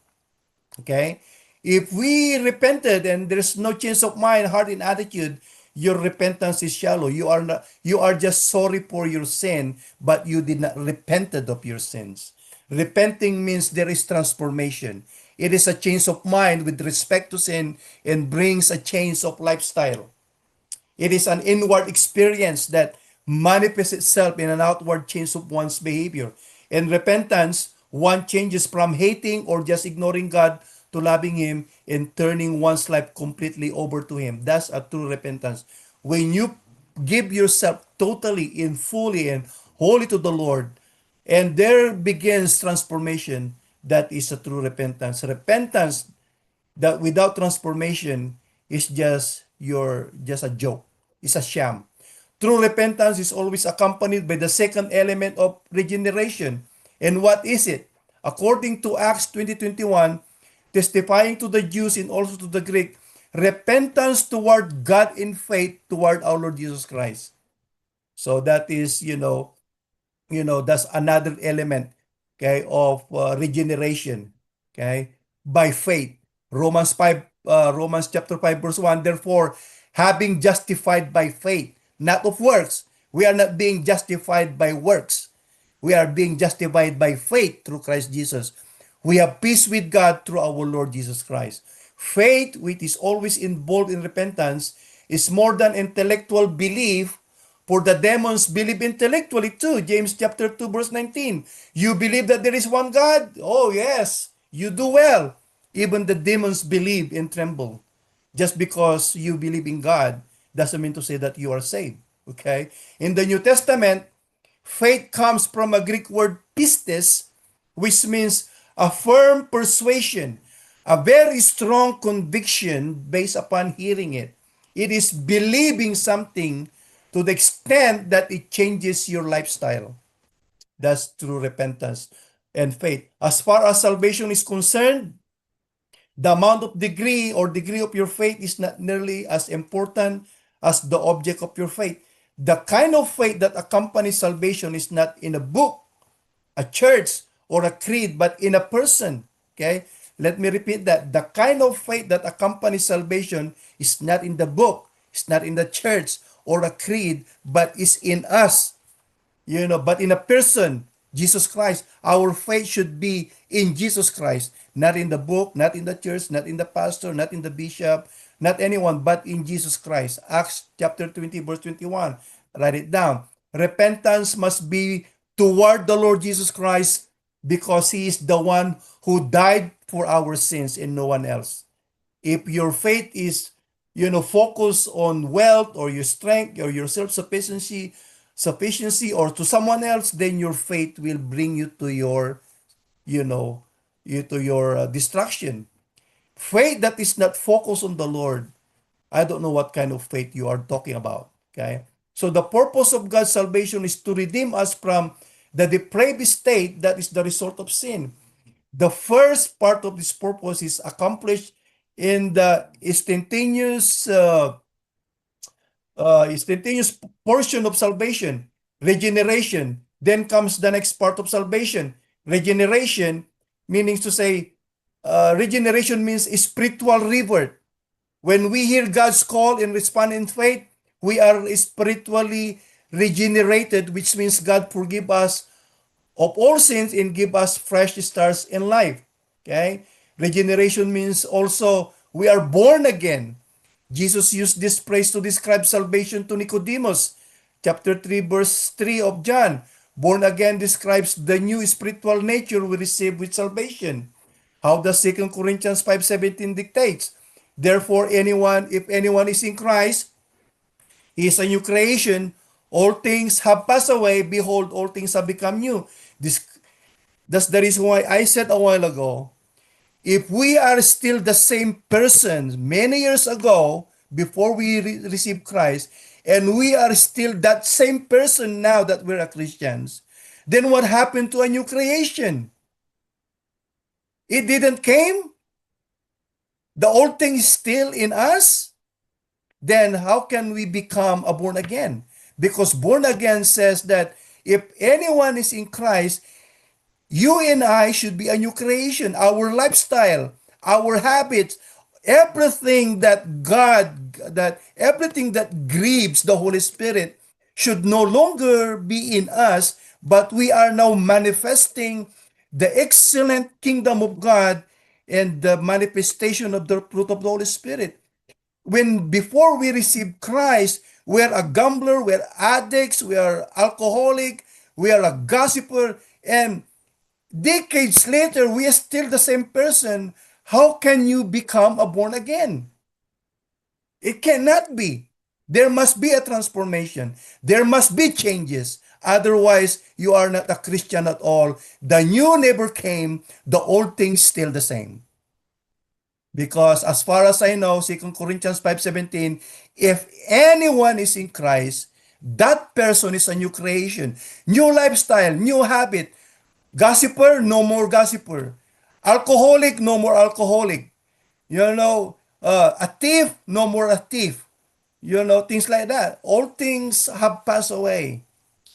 Okay? If we repented and there's no change of mind, heart, and attitude, your repentance is shallow. You are just sorry for your sin, but you did not repented of your sins. Repenting means there is transformation. It is a change of mind with respect to sin and brings a change of lifestyle. It is an inward experience that manifests itself in an outward change of one's behavior. In repentance, one changes from hating or just ignoring God to loving Him and turning one's life completely over to Him. That's a true repentance. When you give yourself totally and fully and wholly to the Lord, and there begins transformation, that is a true repentance. Repentance that without transformation is just a joke. It's a sham. True repentance is always accompanied by the second element of regeneration. And what is it? According to Acts 20:21, testifying to the Jews and also to the Greek, repentance toward God in faith toward our Lord Jesus Christ. So that is, that's another element, okay, of regeneration, okay, by faith. Romans chapter 5 verse 1, therefore having justified by faith, not of works. We are not being justified by works. We are being justified by faith through Christ Jesus. We have peace with God through our Lord Jesus Christ. Faith, which is always involved in repentance, is more than intellectual belief. For the demons believe intellectually too. James chapter 2 verse 19. You believe that there is one God? Oh yes, you do well. Even the demons believe and tremble. Just because you believe in God doesn't mean to say that you are saved. Okay? In the New Testament, faith comes from a Greek word pistis, which means a firm persuasion, a very strong conviction based upon hearing it. It is believing something to the extent that it changes your lifestyle. That's true repentance and faith. As far as salvation is concerned, the amount of degree of your faith is not nearly as important as the object of your faith. The kind of faith that accompanies salvation is not in a book, a church, or a creed, but in a person. Okay? Let me repeat that. The kind of faith that accompanies salvation is not in the book, it's not in the church or a creed, but is in us. But in a person, Jesus Christ. Our faith should be in Jesus Christ, not in the book, not in the church, not in the pastor, not in the bishop, not anyone, but in Jesus Christ. Acts chapter 20, verse 21. Write it down. Repentance must be toward the Lord Jesus Christ because He is the one who died for our sins and no one else. If your faith is, focused on wealth or your strength or your sufficiency or to someone else, then your faith will bring you to your, destruction. Faith that is not focused on the Lord, I don't know what kind of faith you are talking about. Okay. So the purpose of God's salvation is to redeem us from the depraved state that is the result of sin. The first part of this purpose is accomplished in the instantaneous portion of salvation, regeneration. Then comes the next part of salvation, regeneration, meaning to say, regeneration means spiritual rebirth. When we hear God's call and respond in faith, we are spiritually regenerated, which means God forgive us of all sins and give us fresh starts in life. Okay? Regeneration means also we are born again. Jesus used this phrase to describe salvation to Nicodemus. Chapter 3, verse 3 of John. Born again describes the new spiritual nature we receive with salvation. How does 2 Corinthians 5:17 dictates? Therefore, if anyone is in Christ, he is a new creation. All things have passed away. Behold, all things have become new. That's the reason why I said a while ago, if we are still the same person many years ago before we receive Christ, and we are still that same person now that we're a Christians, then what happened to a new creation? It didn't came. The old thing is still in us. Then how can we become a born again? Because born again says that if anyone is in Christ, you and I should be a new creation. Our lifestyle, our habits, everything that grieves the Holy Spirit should no longer be in us, but we are now manifesting the excellent kingdom of God and the manifestation of the fruit of the Holy Spirit. When before we receive Christ, we're a gambler, we're addicts, we are alcoholic, we are a gossiper, and decades later, we are still the same person. How can you become a born again? It cannot be. There must be a transformation. There must be changes. Otherwise, you are not a Christian at all. The new never came. The old things still the same. Because as far as I know, 2 Corinthians 5:17, if anyone is in Christ, that person is a new creation, new lifestyle, new habit. Gossiper, no more gossiper. Alcoholic, no more alcoholic. A thief, no more a thief. Things like that. All things have passed away.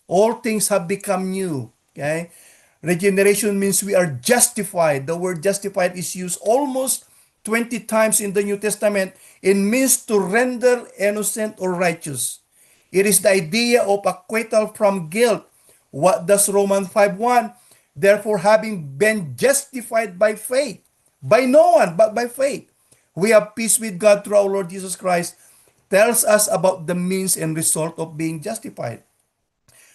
All things have become new. Okay? Regeneration means we are justified. The word justified is used almost 20 times in the New Testament. It means to render innocent or righteous. It is the idea of acquittal from guilt. What does Romans 5:1? Therefore, having been justified by faith, by no one but by faith, we have peace with God through our Lord Jesus Christ, tells us about the means and result of being justified.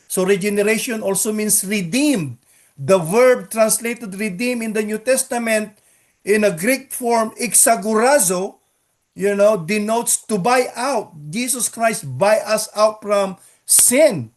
So regeneration also means redeemed. The verb translated redeem in the New Testament in a Greek form, exagorazo, denotes to buy out. Jesus Christ buy us out from sin,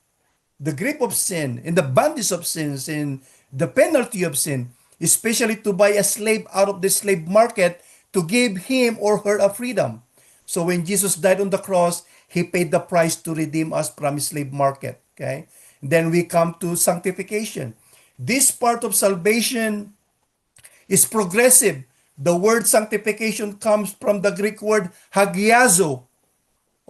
the grip of sin, and the bondage of sins, and the penalty of sin, especially to buy a slave out of the slave market to give him or her a freedom. So when Jesus died on the cross, he paid the price to redeem us from slave market. Okay? Then we come to sanctification. This part of salvation is progressive. The word sanctification comes from the Greek word hagiazo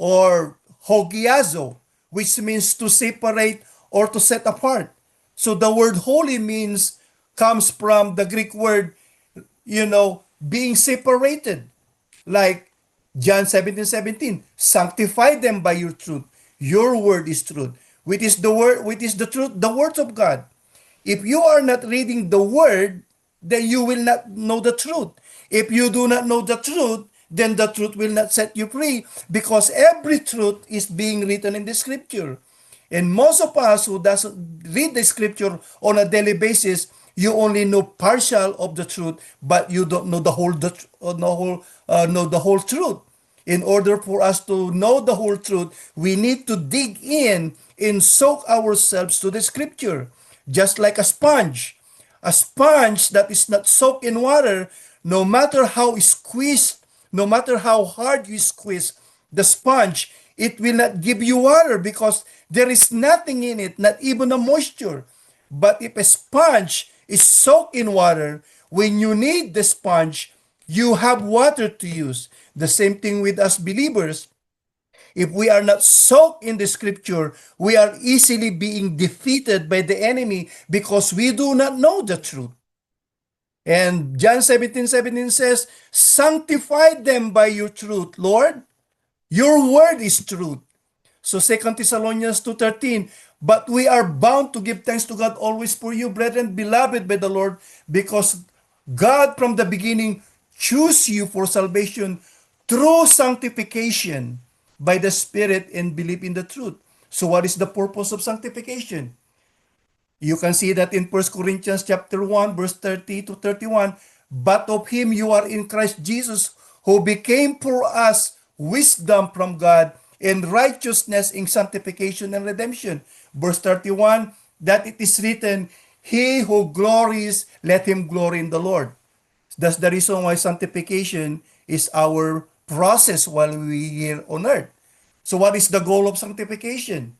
or hogiazo, which means to separate or to set apart. So the word holy comes from the Greek word, being separated. Like John 17:17, sanctify them by your truth. Your word is truth. Which is the truth, the words of God. If you are not reading the word, then you will not know the truth. If you do not know the truth, then the truth will not set you free, because every truth is being written in the scripture. And most of us who doesn't read the scripture on a daily basis, you only know partial of the truth, but you don't know the whole truth. In order for us to know the whole truth, we need to dig in and soak ourselves to the scripture, just like a sponge. A sponge that is not soaked in water, no matter how squeezed, no matter how hard you squeeze the sponge, it will not give you water because there is nothing in it, not even a moisture. But if a sponge is soaked in water, when you need the sponge, you have water to use. The same thing with us believers. If we are not soaked in the scripture, we are easily being defeated by the enemy because we do not know the truth. And John 17:17 says, sanctify them by your truth, Lord. Your word is truth. So 2 Thessalonians 2:13, but we are bound to give thanks to God always for you, brethren, beloved by the Lord, because God from the beginning chose you for salvation through sanctification by the Spirit and belief in the truth. So what is the purpose of sanctification? You can see that in 1 Corinthians chapter 1, verse 30 to 31. But of him you are in Christ Jesus, who became for us wisdom from God and righteousness in sanctification and redemption. Verse 31, that it is written, he who glories, let him glory in the Lord. That's the reason why sanctification is our process while we here on earth. So what is the goal of sanctification?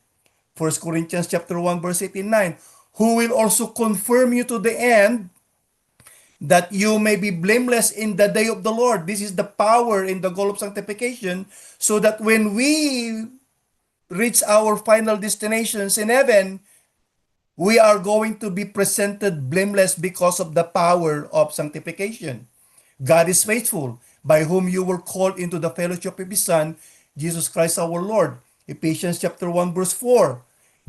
1 Corinthians chapter 1 verse 89, who will also confirm you to the end that you may be blameless in the day of the Lord. This is the power in the goal of sanctification, so that when we reach our final destinations in heaven, we are going to be presented blameless because of the power of sanctification. God is faithful, by whom you were called into the fellowship of his Son, Jesus Christ our Lord. Ephesians chapter 1 verse 4.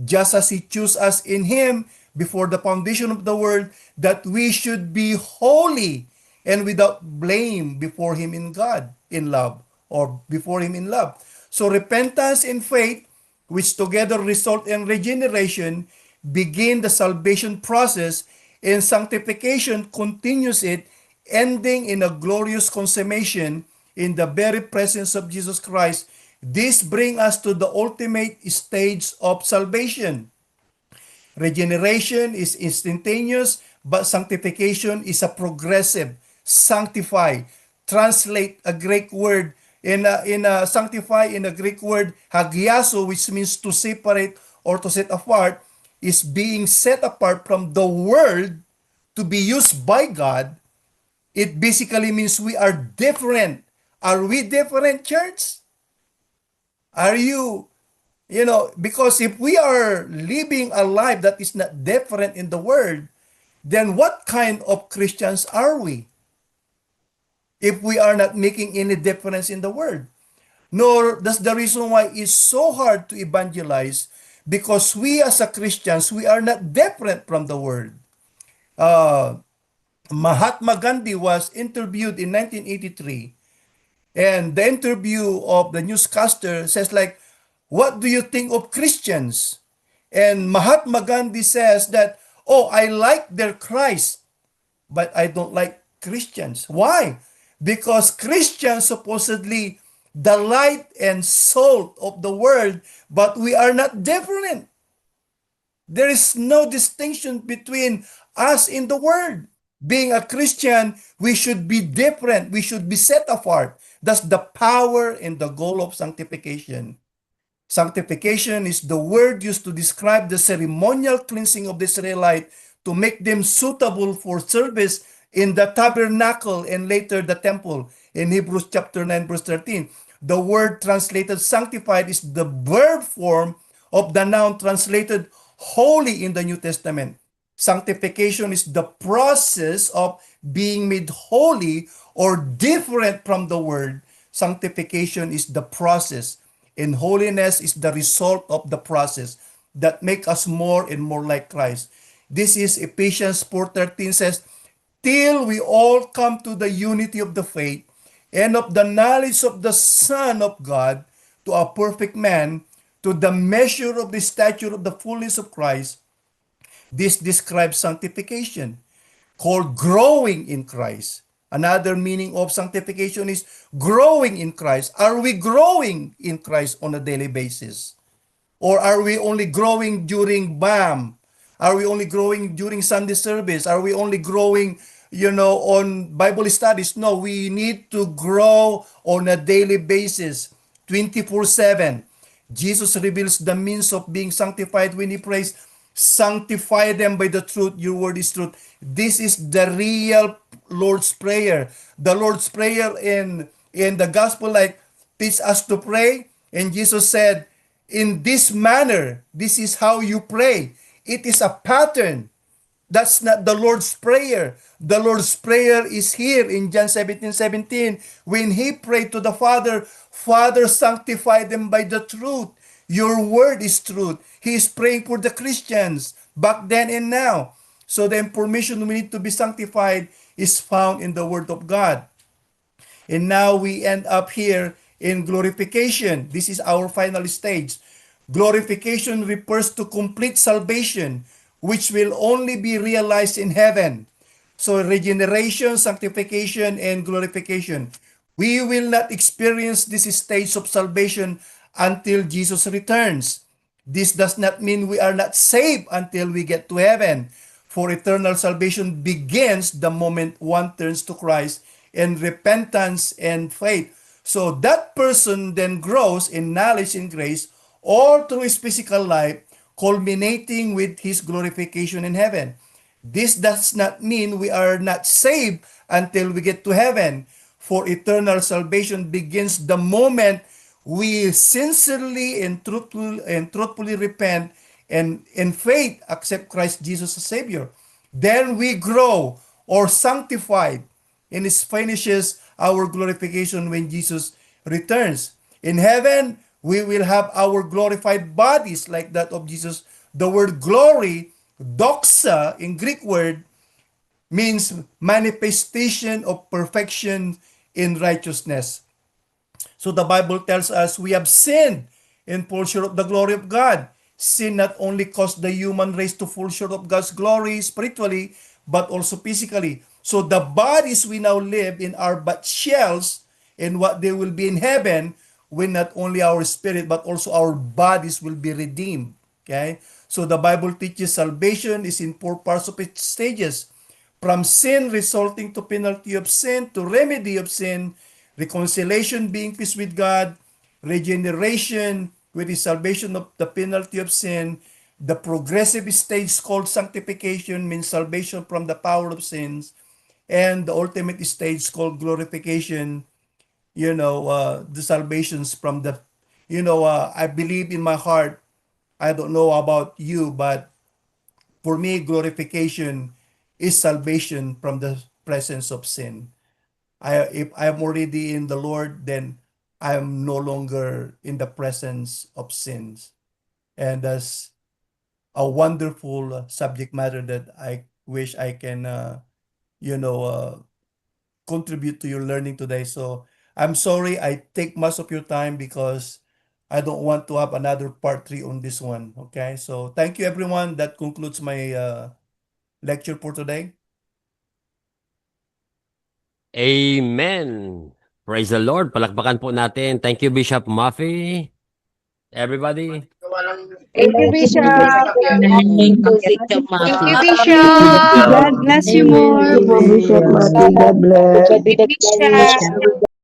Just as he chose us in him before the foundation of the world, that we should be holy and without blame before him in God, in love, or before him in love. So repentance and faith, which together result in regeneration, begin the salvation process, and sanctification continues it, ending in a glorious consummation in the very presence of Jesus Christ. This brings us to the ultimate stage of salvation. Regeneration is instantaneous, but sanctification is a progressive. Sanctify, translate a Greek word sanctify in a Greek word hagiaso, which means to separate or to set apart, is being set apart from the world to be used by God. It basically means we are different. Are we different, church? Are you, because if we are living a life that is not different in the world, then what kind of Christians are we? If we are not making any difference in the world. Nor that's the reason why it's so hard to evangelize, because we as a Christians, we are not different from the world. Mahatma Gandhi was interviewed in 1983, and the interview of the newscaster says like, what do you think of Christians? And Mahatma Gandhi says that, oh, I like their Christ, but I don't like Christians. Why? Because Christians supposedly the light and salt of the world, but we are not different. There is no distinction between us in the world. Being a Christian, we should be different. We should be set apart. That's the power and the goal of sanctification. Sanctification is the word used to describe the ceremonial cleansing of the Israelite to make them suitable for service in the tabernacle and later the temple. In Hebrews chapter 9 verse 13, the word translated sanctified is the verb form of the noun translated holy in the New Testament. Sanctification is the process of being made holy or different from the world. Sanctification is the process, and holiness is the result of the process that make us more and more like Christ. This is Ephesians 4:13 says, till we all come to the unity of the faith and of the knowledge of the Son of God, to a perfect man, to the measure of the stature of the fullness of Christ. This describes sanctification, called growing in Christ. Another meaning of sanctification is growing in Christ. Are we growing in Christ on a daily basis? Or are we only growing during BAM? Are we only growing during Sunday service? Are we only growing, on Bible studies? No, we need to grow on a daily basis, 24/7. Jesus reveals the means of being sanctified when he prays, sanctify them by the truth, your word is truth. This is the real Lord's Prayer. The Lord's Prayer in the gospel like teach us to pray, and Jesus said, in this manner, this is how you pray. It is a pattern. That's not the Lord's Prayer. The Lord's Prayer is here in John 17:17. When he prayed to the Father, Father, sanctify them by the truth. Your word is truth. He is praying for the Christians back then and now. So the information we need to be sanctified is found in the Word of God. And now we end up here in glorification. This is our final stage. Glorification refers to complete salvation, which will only be realized in heaven. So regeneration, sanctification, and glorification. We will not experience this stage of salvation until Jesus returns. This does not mean we are not saved until we get to heaven. For eternal salvation begins the moment one turns to Christ in repentance and faith. So that person then grows in knowledge and grace all through his physical life, culminating with his glorification in heaven. This does not mean we are not saved until we get to heaven, for eternal salvation begins the moment we sincerely and truthfully repent and in faith accept Christ Jesus as Savior. Then we grow or sanctified, and it finishes our glorification when Jesus returns. In heaven, we will have our glorified bodies like that of Jesus. The word glory, doxa in Greek word, means manifestation of perfection in righteousness. So the Bible tells us we have sinned and fall short of the glory of God. Sin not only caused the human race to fall short of God's glory spiritually, but also physically. So the bodies we now live in are but shells, and what they will be in heaven when not only our spirit but also our bodies will be redeemed. Okay? So the Bible teaches salvation is in four parts of its stages. From sin resulting to penalty of sin, to remedy of sin, reconciliation being peace with God, regeneration with the salvation of the penalty of sin, the progressive stage called sanctification means salvation from the power of sins, and the ultimate stage called glorification, the salvations from the, I believe in my heart, I don't know about you, but for me, glorification is salvation from the presence of sin. If I'm already in the Lord, then I'm no longer in the presence of sins. And that's a wonderful subject matter that I wish I can, you know, uh, contribute to your learning today. So I'm sorry I take much of your time because I don't want to have another part 3 on this one. Okay, so thank you everyone. That concludes my lecture for today. Amen. Praise the Lord. Palakpakan po natin. Thank you, Bishop Maffy. Everybody. Thank you, Bishop. Thank you, Bishop Thank you, Maffy. Bishop. God bless you more. Thank you, Bishop Mati. God bless. Thank you, Bishop.